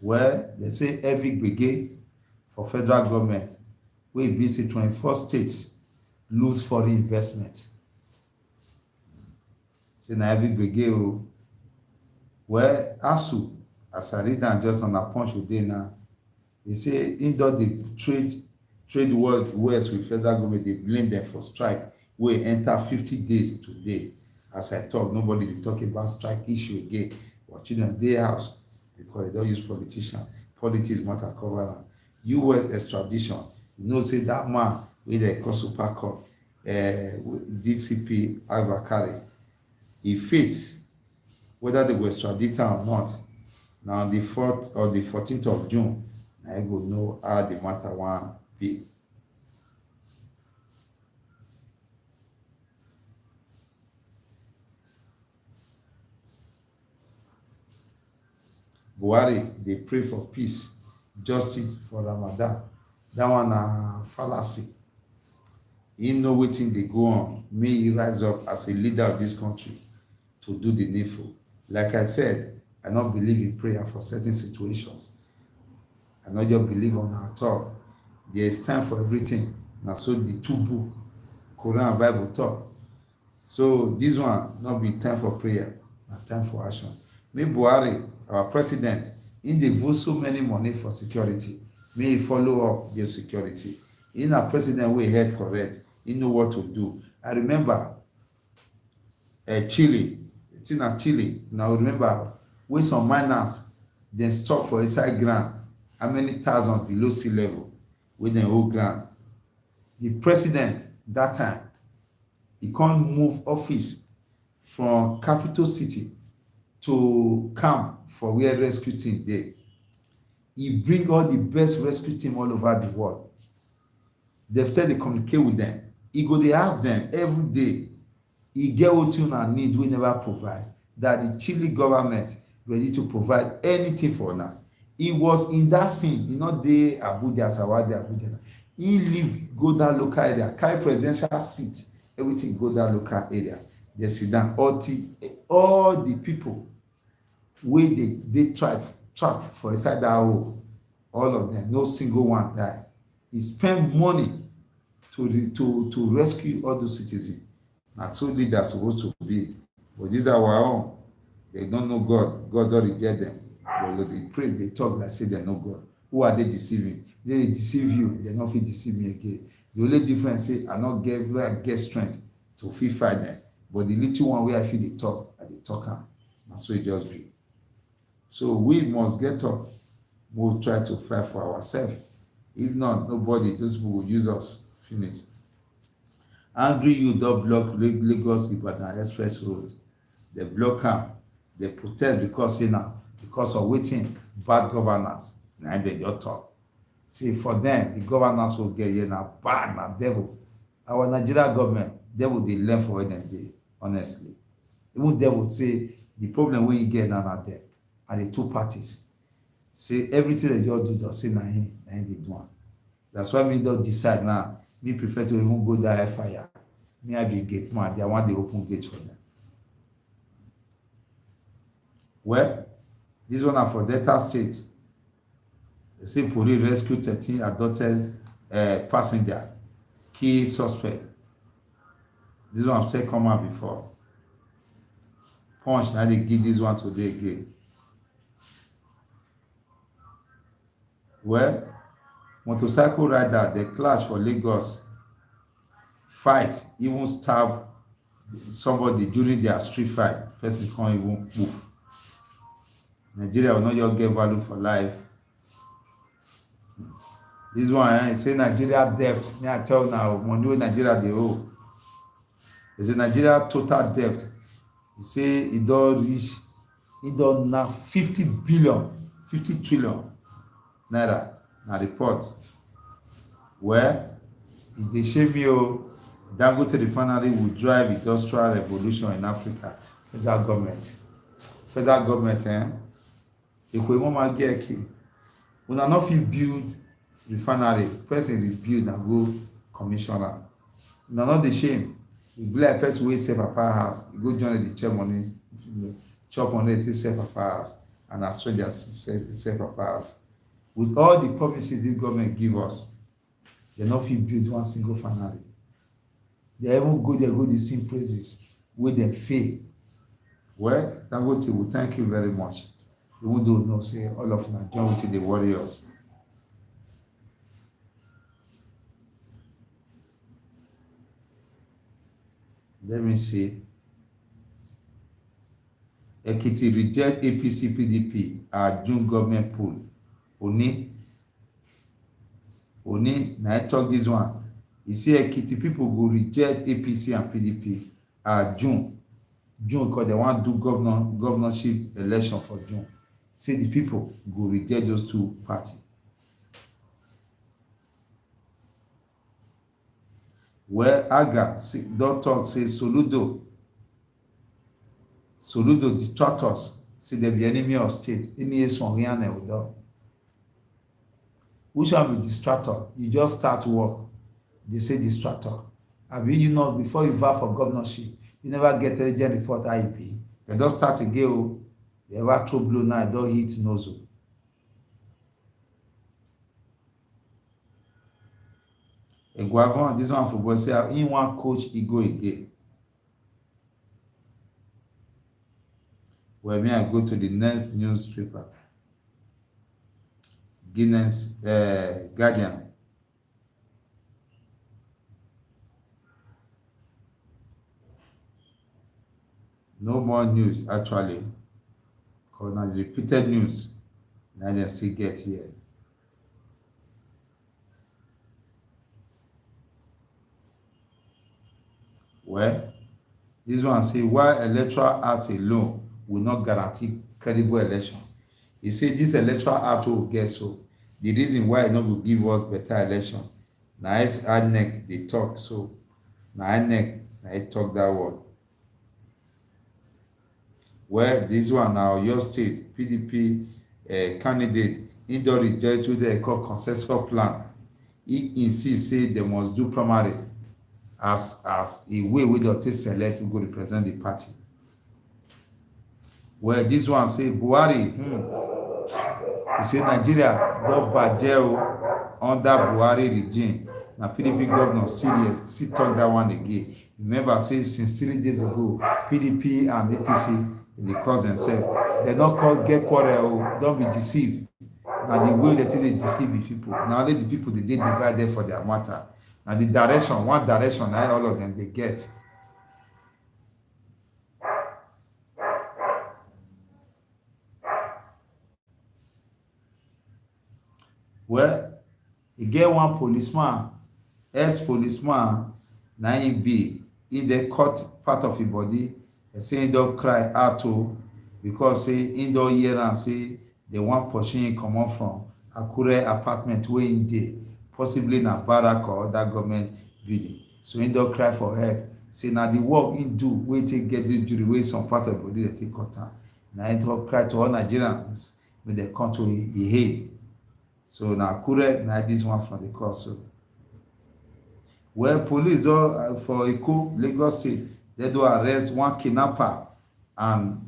Well, they say every brigade for federal government wey be say 24 states lose foreign investment. Say na every brigade o. Well, ASU, as I read am just on a punch today now, they say im don dey trade wars with federal government, dey blame them for strike wey enter 50 days today. As I talk, nobody dey talk about strike issue again. But children dey house because they don use politics matter cover am. US extradition, you know say that man wey dem call super court, DCP Abubakar, e fit whether they go extradite am or not. Na on the 4th or the 14th of June, na I go know how the matter wan be. Buhari dey pray for peace, justice for Ramadan. That one na fallacy. He know wetin dey go on. May he rise up as a leader of this country to do the needful. Like I said, I don't believe in prayer for certain situations. I not just believe on at all. There is time for everything. Now, so the two book, Quran and Bible talk. So this one not be time for prayer, not time for action. May Buhari, our president, he devote so many money for security. May he follow up their security. In a president way head correct, he know what to do. I remember Chile. It's in Chile. Now remember, when some miners then stop for inside ground, how many thousands below sea level with the whole ground. The president that time, he can't move office from capital city to camp for where rescue team dey. He bring all the best rescue team all over the world. After they communicate with them, he go dey ask them every day. He get what you need we never provide. That the Chile government ready to provide anything for now. He was in that scene. He not dey Abuja, Sawadi, Abuja. He live go that local area, carry presidential seat, everything go that local area. They sit down. All the people wey they trap for inside that hole, all of them, no single one die. He spend money to rescue all those citizens. Na so leaders supposed to be. But these are our own. They don't know God. God don't reject them. But they pray, they talk like say they know God. Who are they deceiving? They deceive you, they not fit deceive me again. The only difference is I not get strength to fit fight them. But the little one where I feel the talk, I dey talk am. And so it just be. So we must get up. We'll try to fight for ourselves. If not, nobody, those people will use us. Finish. Angry you don't block Lagos Ibadan Express Road. They block am. They protest because because of waiting bad governance. Now they just talk. See, for them, the governance will get here now bad, now devil. Our Nigeria government, devil they learn for what them dey, honestly. Even they would say the problem when you get now them and the two parties. Say everything that you do, just say na him they do one. That's why me don't decide now. Me prefer to even go there fire. Me I be gate man. They want the open gate for them. Well, this one are for Delta State. They say police rescue 13 adopted passenger, key suspect. This one I've said come out before. Punch, now they give this one today again. Well, motorcycle rider, they clash for Lagos. Fight, even stab somebody during their street fight. Person can't even move. Nigeria will not just get value for life. This one, say Nigeria debt. Me I tell now, money with Nigeria they owe. It's a Nigeria total debt. He say it don't reach, it don't now 50 trillion naira. Now report. Where is the shame you? Dangote refinery will drive industrial revolution in Africa. Federal government. Federal government, if we want to get key, we are not fit build refinery. Person rebuild and go commissioner. We are not the shame. If like person wey sell papa house, you go join the chop money to sell papa house, and as strangers sell papa house. With all the promises this government give us, they no fit build one single refinery. They even go there go the same praises wey dem fail. Well, Dangote, we thank you very much. Even though no say all of una join with the warriors. Let me see. Ekiti reject APC PDP at June government poll. Oni, now I talk this one. He say Ekiti people go reject APC and PDP at June because they want to do governorship election for June. Say the people go reject those two parties. Where Aga don't talk say Soludo detractors say they be enemy of state. Any is from Rihanna with them. Which one be distractor? You just start work. They say distractor. I mean, you know, before you vote for governorship, you never get intelligent report IEP. They just start again. They ever throw blow now, they don't hit nozzle. Guavon, this one for boys say in one coach he go again. Well, me I go to the next newspaper. Guinness Guardian. No more news actually. Because now the repeated news now they still get here. Well, this one say why electoral act alone will not guarantee credible election. He say this electoral act will get so. The reason why it not will give us better election. Now it's INEC they talk so. Now INEC they talk that word. Well, this one now your state PDP candidate he don't reject what they call consensus plan. He insists say they must do primary as a way with the select to go represent the party. Well, this one say Buhari, he say Nigeria don't bajẹ́ under Buhari regime. Now PDP governor serious, still talk that one again. Remember, say since 3 days ago, PDP and APC they cause themselves. They not call get quarrel. Don't be deceived. Now the way they deceive the people. Now only the people they divided for their matter. Now the direction, one direction, now all of them they get. Well, you get one policeman, ex-policeman, now he be in the cut part of his body, they say he don't cry out because say he don't hear and say they want pushing him come on from Akure apartment where in there, possibly in a barrack or other government building. So he don't cry for help. Say now the work he do, where to get this jury, where some part of the body they take cut down. Now he don't cry to all Nigerians when they come to his head. So now Akure, now this one from the court. So well, police for Eko, Lagos State, they do arrest one kidnapper and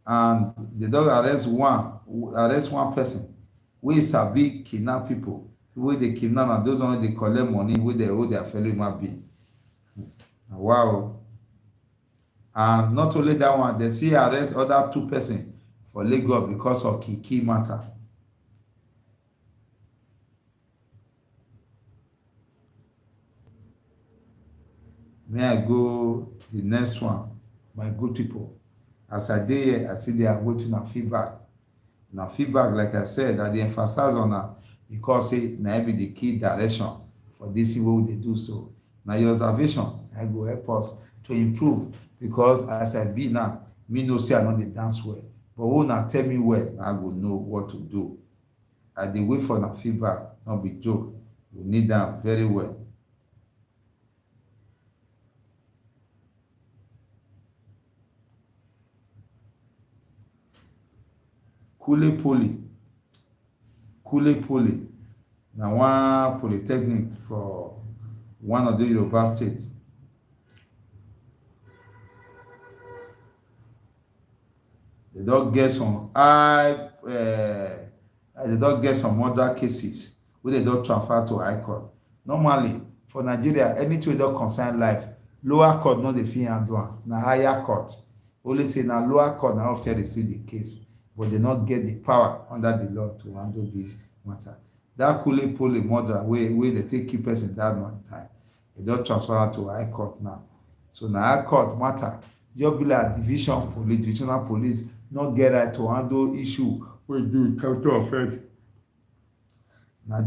they don't arrest one person. We sabi kidnap people. Where they kidnap and those only they collect money where they owe their fellow human being. Wow. And not only that one, they see arrest other 2 persons for Lagos because of key matter. May I go the next one, my good people. As I did here, I see they are waiting on feedback. Now feedback, like I said, that they emphasize on that because say now be the key direction for this way they do so. Now your observation, I go help us to improve because as I be now, me no say I know the dance well, but when I tell me well, I go know what to do. I dey wait for the feedback, not be joke. We need them very well. Kule Poly, na one polytechnic for one of the Yoruba states. They don't get some they don't get some other cases wey they don't transfer to high court. Normally for Nigeria, anything wey don concern life, lower court no dey fit handle am, na higher court. Only say na lower court na often receive the case, but they not get the power under the law to handle this matter. That Kule Poly murder wey they take keep person that one time, they don transfer am to high court now. So na high court matter just be like divisional police not get right to handle issue wey do with capital offence. Na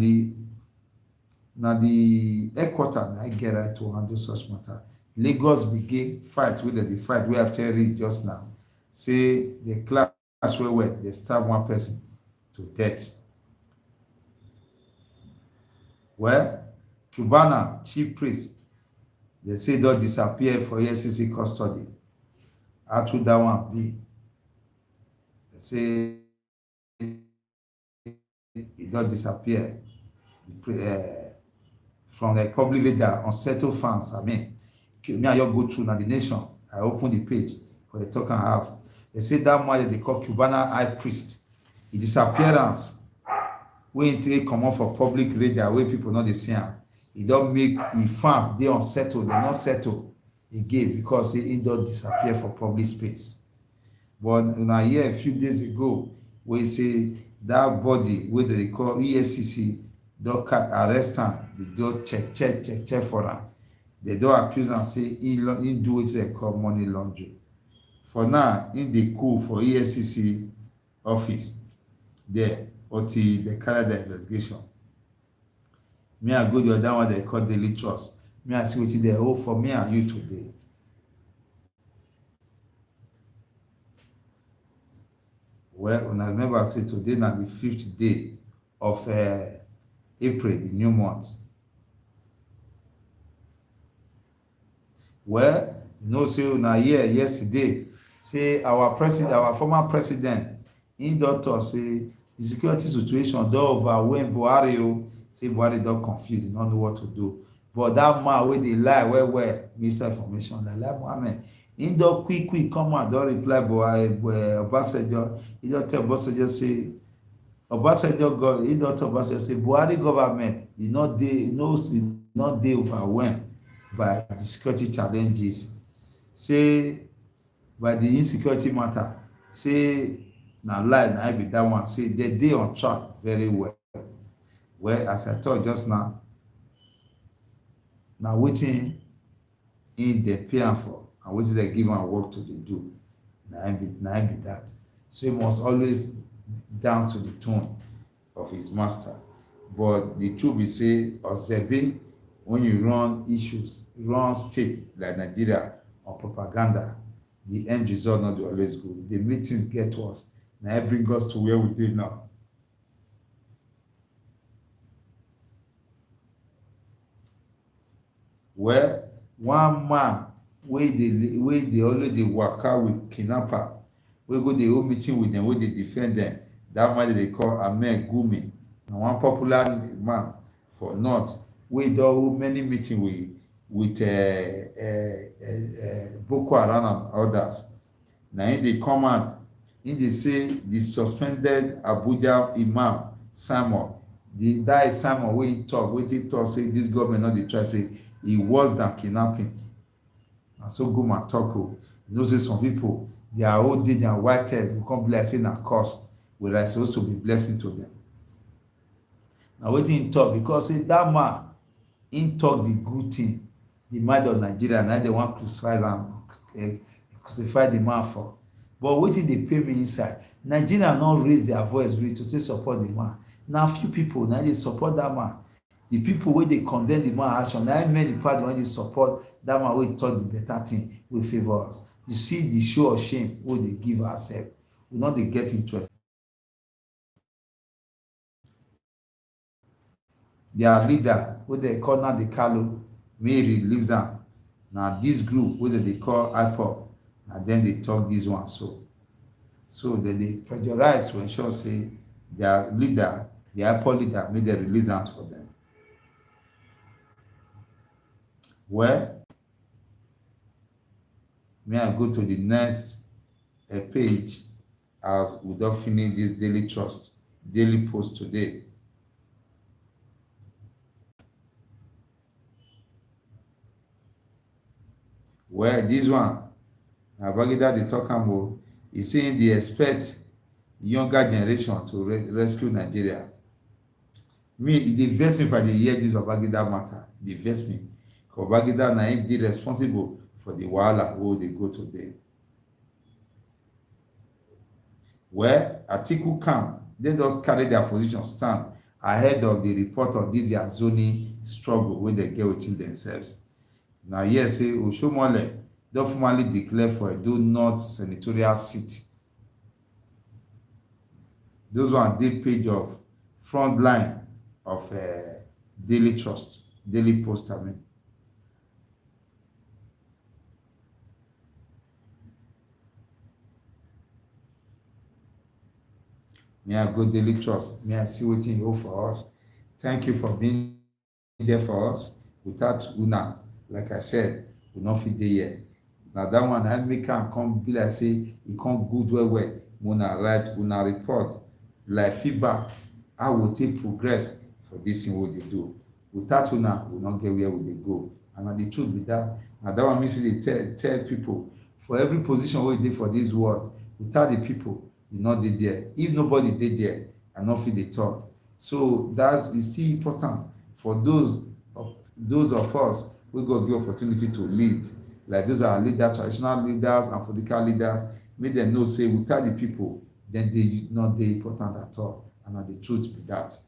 the headquarter na get right to handle such matter. Lagos begin fight wey dem dey fight wey after read just now say the clash well they stab one person to death. Well, Cubana chief priest they say don disappear for EFCC custody. How true that one be? They say he don disappear from the public leader unsettled fans. I mean, me and you go through now the nation. I open the page for the talk and half. They say that man they call Cubana high priest. His disappearance wey take comot for public radar wey people no dey see am. E don make the fans dey unsettled, they not settle again because he don disappear for public space. But una hear a few days ago wey say that body wey they call EFCC don arrest am, they don check for am. They don accuse am say he do wetin they call money laundering. For now, in dey cool for EFCC office there until they carry the investigation. Me I go the other one they call Daily Trust. Me I see wetin they hold for me and you today. Well, una remember say today na the 5th day of April, the new month. Well, you know, say una here yesterday say our former president, in doctor say the security situation don overwhelm Buhari o. Say Buhari don confused, he don't know what to do. But that man wey dey lie well, Minister Information, like Mohammed, he don quick come out, don reply Obasanjo. He don tell Obasanjo say he don tell Obasanjo say Buhari government e not dey overwhelmed by the security challenges. Say by the insecurity matter, say na lie na be that one. Say they dey on track very well. Well, as I told just now wetin in dey pay am for and wetin they give am work to dey do, na him be that. So he must always dance to the tune of his master. But the truth be say, ZEVI, when you run state like Nigeria on propaganda, the end result not always good. The meetings get worse. Now it brings us to where we did now. Well, one man wey dey always dey waka with kidnapper, wey go dey hold meeting with them, wey dey defend them. That man they call Ahmed Gumi, na one popular man for north, wey don hold many meetings with Boko Haram and others. Now in dey come out, in dey say the suspended Abuja Imam Simon, that is Simon wey talk say this government not dey try, say e worse than kidnapping. And so Guma talk o. You know say some people their old age and white hairs will come be like say na curse, whereas supposed to be blessing to them. Now wetin he talk, because say that man he talk the good thing, the mind of Nigeria, na they want crucify the man for. But wetin dey pay me inside, Nigeria not raise their voice really to take support the man. Now few people now they support that man. The people wey dey condemn the man action, na many party when they support that man wey talk the better thing wey favor us. You see the show of shame wey they give ourselves, we not dey get interest. Their leader wey they call now the Kalu, may release am. Now this group wey they call IPOP, and then they talk this one so So then they pressurize to ensure say their leader, the IPOD leader, made the release hands for them. Well, may I go to the next page as we don't finish this daily post today. Well, this one, Babangida the talk about, is saying they expect younger generation to rescue Nigeria. Me, it dey vex me if I dey hear this Babangida matter. It dey vex me. Because Babangida na him dey responsible for the wahala wey dey go today. Well, Atiku camp, they don't carry their position stand ahead of the report of this their zoning struggle wey they get within themselves. Now, yes, say Oshomole don formally declare for Edo North senatorial seat. Those one dey page of front line of Daily Post, I mean. May I go Daily Trust? May I see wetin you hold for us? Thank you for being there for us. Without una, like I said, we no fit dey here. Na that one I make am come be like say e come good well. Una write, una report, like feedback, how we take progress for this thing wey dey do. Without una, we no get where we dey go. And na the truth be that. Na that one mean say dey tell people for every position wey dey for this world, without the people, you no dey there. If nobody dey there, I no fit dey talk. So that's is still important for those of us wey God give opportunity to lead, like those are leaders, traditional leaders and political leaders, make them know say without the people, then they not dey important at all. And na the truth be that.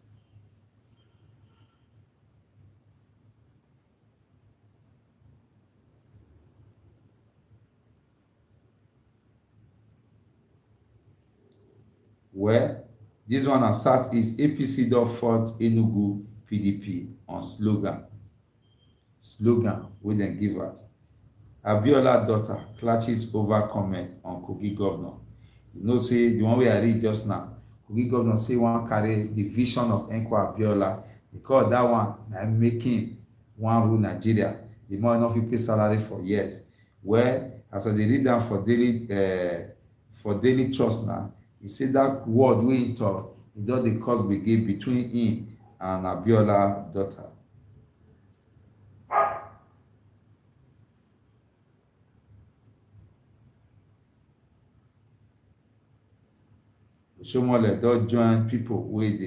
Well, this one na Southeast APC don fought Enugu PDP on slogan wey dem give out. Abiola daughter clashes over comment on Kogi governor. You know say the one wey I read just now, Kogi governor say wan carry the vision of Enko Abiola because that one na make him wan rule Nigeria. The man no fit pay salary for years. Well, as I dey read am for Daily Trust now, he say that word wey he talk, e don dey cause gbege between him and Abiola daughter. Oshomole don join people wey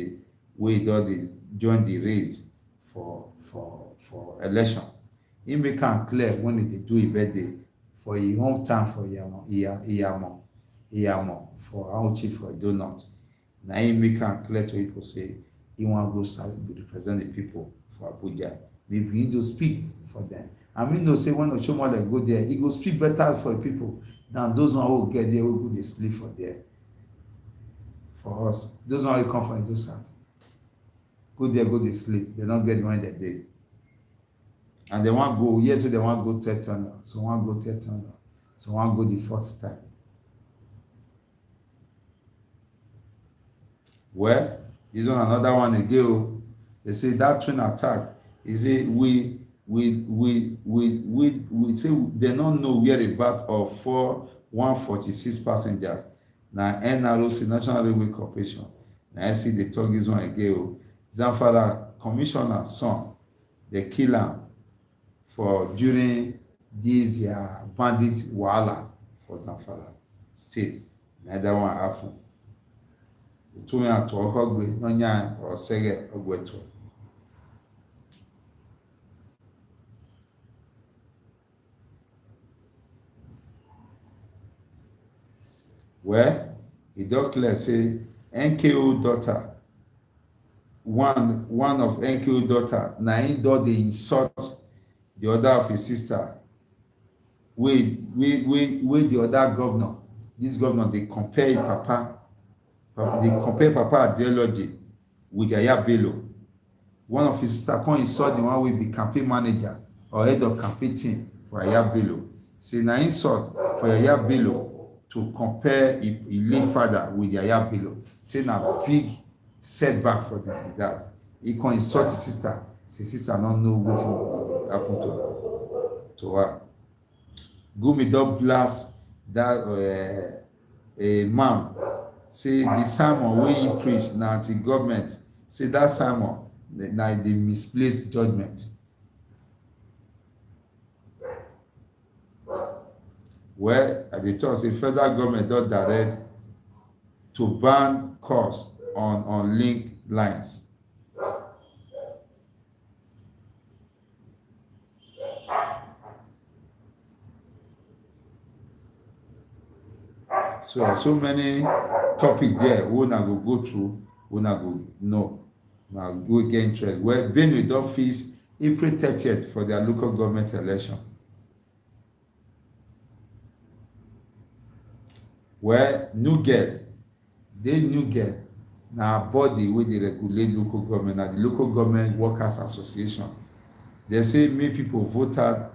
don dey join the race for election. He make am clear when he dey do his birthday for his hometown for Iyamo for Auchi for Edo North. Na him make am clear to people say he wan go represent the people for Abuja. Maybe he do speak for them. I mean, no say when Oshomole go there, he go speak better for the people than those one who get there who go dey sleep for there. For us, those one who come from Edo South, go there, go dey sleep. They don't get when they dey. And they want go, yes, so they want go third tunnel. So want go third tunnel. So want go the fourth time. Well, this one another one again. They say that train attack. They say we say they don't know whereabout of 146 passengers. Now NROC, National Railway Corporation. Now I see they talk this one again. Zamfara commissioner son, they kill him for during this bandit wahala for Zamfara state. Now that one happen. Two men to Okogbe, Nonya or Sege Ogweto. Well, he don clear say NKO daughter, one of NKO daughter, na him don dey insult the other of his sister. Wey the other governor, this governor dey compare papa ideology with Yaya Bello. One of his sister come insult the one wey be campaign manager or head of campaign team for Yaya Bello. Say na insult for Yaya Bello to compare a late father with Yaya Bello. Say na big setback for them with that. He can insult his sister. His sister don't know what happened to her. Gumi don blast that imam. Say the sermon wey he preach na anti-government. Say that sermon na the misplaced judgment. Well, at the talk say federal government don direct to ban calls on link lines. So many topics there we una go through, we una go know, now go get interest. Well, Benue don fix April 30th for their local government election. Well, NUGEL na body wey dey regulate local government, na the local government workers association. They say make people vote out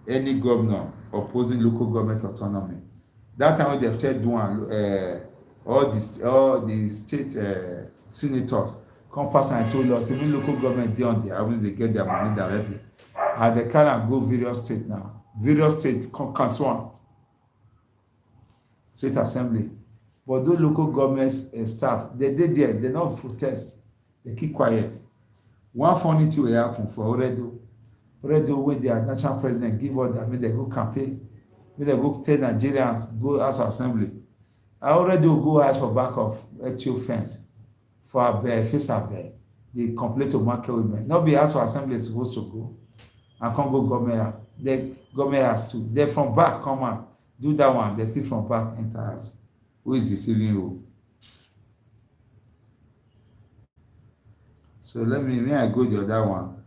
any governor opposing local government autonomy. That time when they started doing all the state senators come pass and told us say local government dey on there when they get their money directly, and they carry am go various states now. Various states come cancel am. State assembly, but those local government staff, they dey there, they no protest, they keep quiet. One funny thing wey happen for Oredo wey their national president give order make dem go campaign, make dem go tell Nigerians go house assembly. I already go hide for back of HO fence for Abe, face Abe. They complain to market women. Not be house assembly supposed to go and come go government house. The government house too. They from back come out. Do that one, they see from back enter house. Who is deceiving you? So may I go the other one.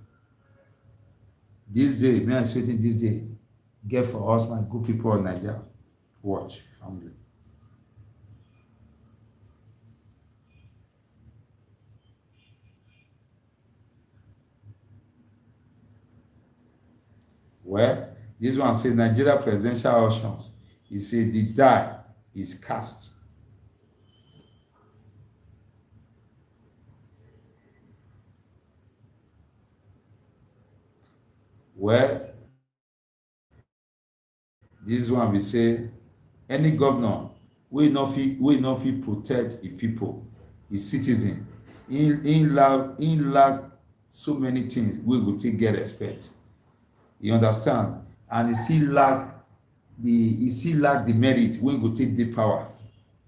This day, may I say this day, get for us, my good people of Nigeria. Watch, family. Well, this one says Nigeria presidential elections. He said the die is cast. Well, this one we say any governor will not fit protect the people, his citizen. In lack so many things we go take get respect. You understand? And he still lack the merit wey go take the power.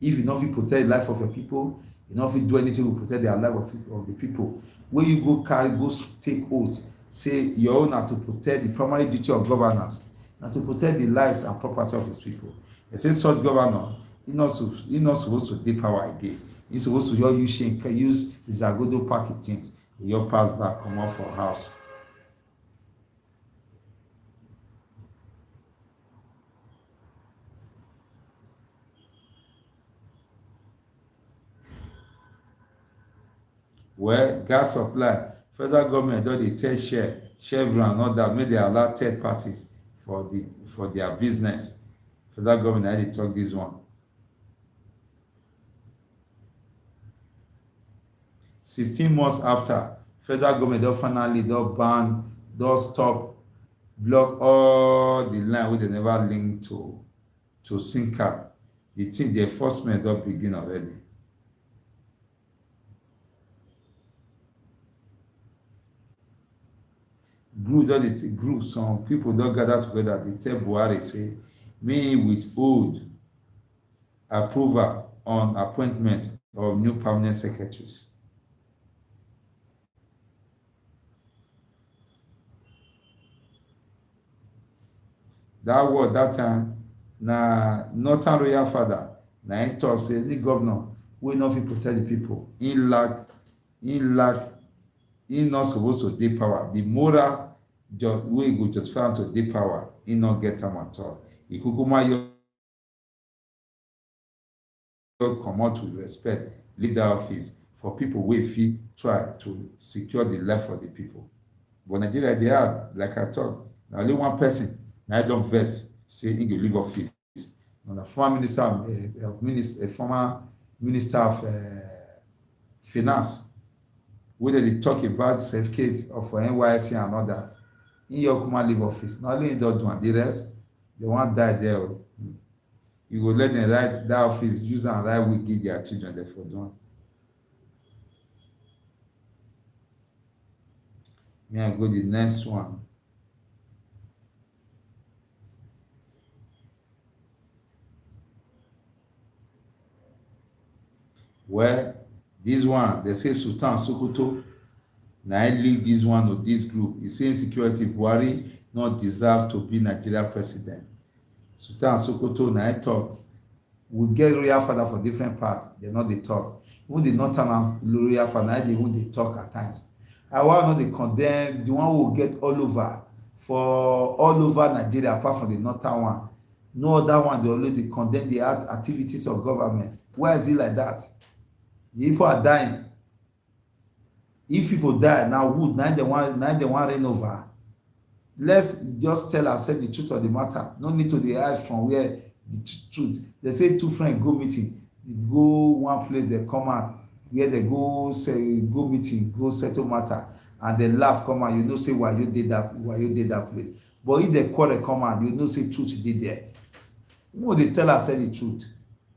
If you no fit protect the life of your people, you no fit do anything to protect the life of the people. When you go carry, go take oath, say your own na to protect the primary duty of governance, na to protect the lives and property of his people. They say such governor, he not supposed to take power again. He supposed to use his agodo packet things, you pass back, come out for house. Well, gas supply, federal government don dey tell Chevron and all that, make they allow third parties for their business. Federal government na dey talk this one. 16 months after, federal government don finally ban, stop, block all the line wey they never link to SIM card. The enforcement don begin already. Group, some people don't gather together. They tell Buhari say, me withhold approval on appointment of new permanent secretaries. That word that time, na Northern Royal Father, na him talk say the governor will not fit protect the people. He not supposed to take power. The moral way go justify to take power, he not get them at all. He kukuma come out with respect, leader office for people wey fit try to secure the life of the people. But Nigeria, they are, like I talk, na only one person na don vex say he go leave office the former minister a former minister of finance, wey dey talk about certificate of NYSC and others. In your kuma leave office, not only don do am, the rest they wan die there. You go let them write that office, use am write will give their children there for do am. Me I go the next one. Well, this one they say Sultan Sokoto na him lead this one or this group. He say insecurity Buhari not deserve to be Nigeria president. Sultan Sokoto na him talk. We get royal father for different parts, they not dey talk. Even the northern royal father, they even dey talk at times. I want not dey condemn the one who get all over Nigeria apart from the northern one. No other one dey always dey condemn the activities of government. Why is it like that? The people are dying. If people die now, wood now they want reign over. Let's just tell ourselves the truth of the matter. No need to hide from where the truth. They say two friends go meeting, they go one place, they come out where they go say go meeting, go settle matter, and they laugh come out. You know say why you did that place. But if they quarrel come out, you know say truth did there. No, they tell ourselves the truth.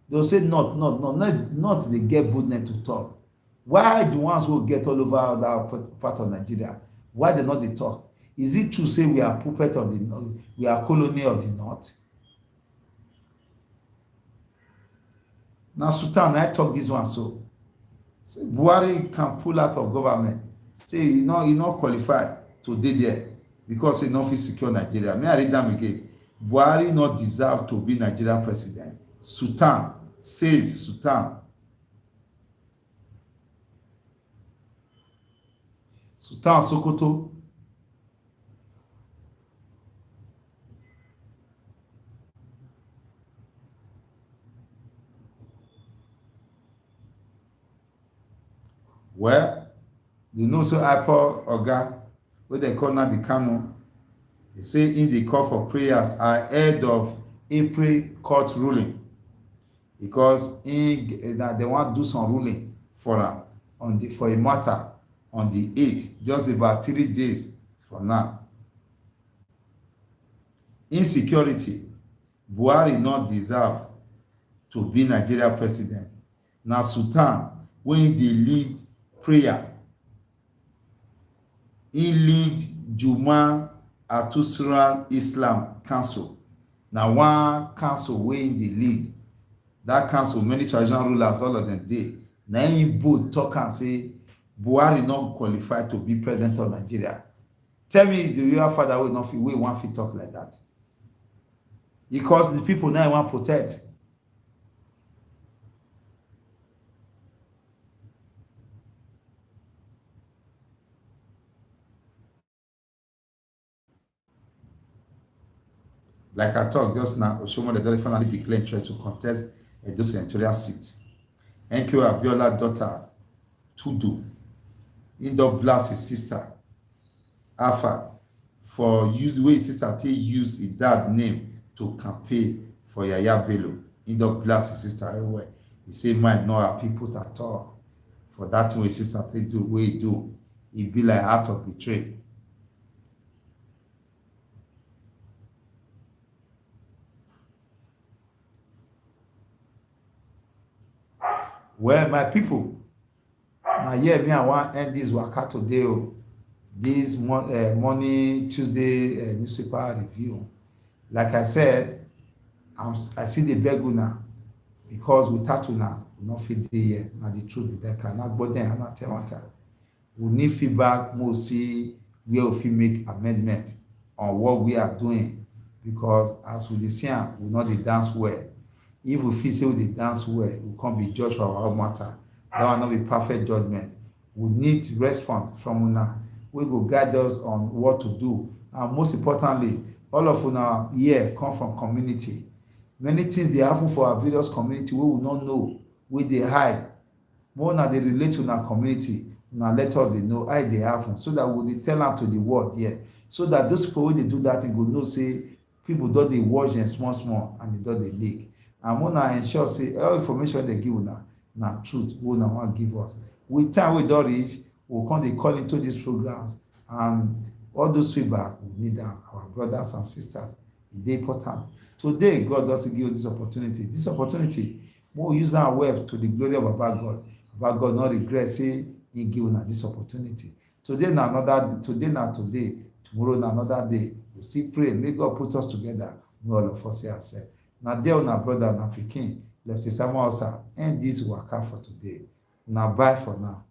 They'll say not they get boldness to talk. Why the ones who get all over that part of Nigeria, why they not they talk? Is it true say we are puppet of the north, we are colony of the north? Now Sultan, I talk this one so. Say Buhari can pull out of government. Say he not qualified to dey there because he not fit secure Nigeria. May I read them again? Buhari not deserve to be Nigerian president. Sultan says Sultan Sokoto. Well, you know so Apple Oga, what they call now the Kano, they say in the call for prayers ahead of April court ruling, because that they want to do some ruling for a matter on the 8th, just about 3 days from now. Insecurity, Buhari not deserve to be Nigeria president. Now Sultan, when they lead prayer, he lead Juma Atusran Islam Council. Now one council when they lead, that council, many traditional rulers, all of them dey. Now him both talk and say Buhari not qualified to be president of Nigeria. Tell me the real father will not feel one fit talk like that. Because the people now want protect. Like I talked just now, Oshomo the finally declared interest to contest a senatorial seat. NQ Abiola daughter Tudu Indo blast his sister Alpha for use way his sister take use his dad name to campaign for Yaya Bello. Indo blast his sister everywhere. He say might not have people at all for that way his sister take do way he do. He be like heart of betray. Well, my people, now me I want to end this waka today. This morning Tuesday newspaper review. Like I said, I see the beg now because without una, we not fit dey here. Now the truth with that cannot but then I not tell one time. We need feedback, more see where we make amendment on what we are doing, because as we dey see am, we not dey dance well. If we feel say we dey dance well, we can't be judged for our own matter. That will not be perfect judgment. We need response from una. We go guide us on what to do. And most importantly, all of una here come from community. Many things dey happen for our various community wey we not know, wey dey hide. More na dey relate to our community. Now let us dey know how they happen, so that we dey tell am to the world here. So that those people wey dey do that thing go know say people don dey watch them small and they don dey make. and una ensure say all information dey give una na truth wey una wan give us. With time wey don reach, we come dey call into these programs, and all those feedback we need am, our brothers and sisters. E dey important. Today God don still give you this opportunity. This opportunity, make we use am well to the glory of Baba God. Baba God no regret say he give una this opportunity. Today na today, tomorrow na another day. We still pray, may God put us together, may all of us see ourselves. Na there una brother, na pikin, Lefty Samuel Osa, end this waka for today. Na bye for now.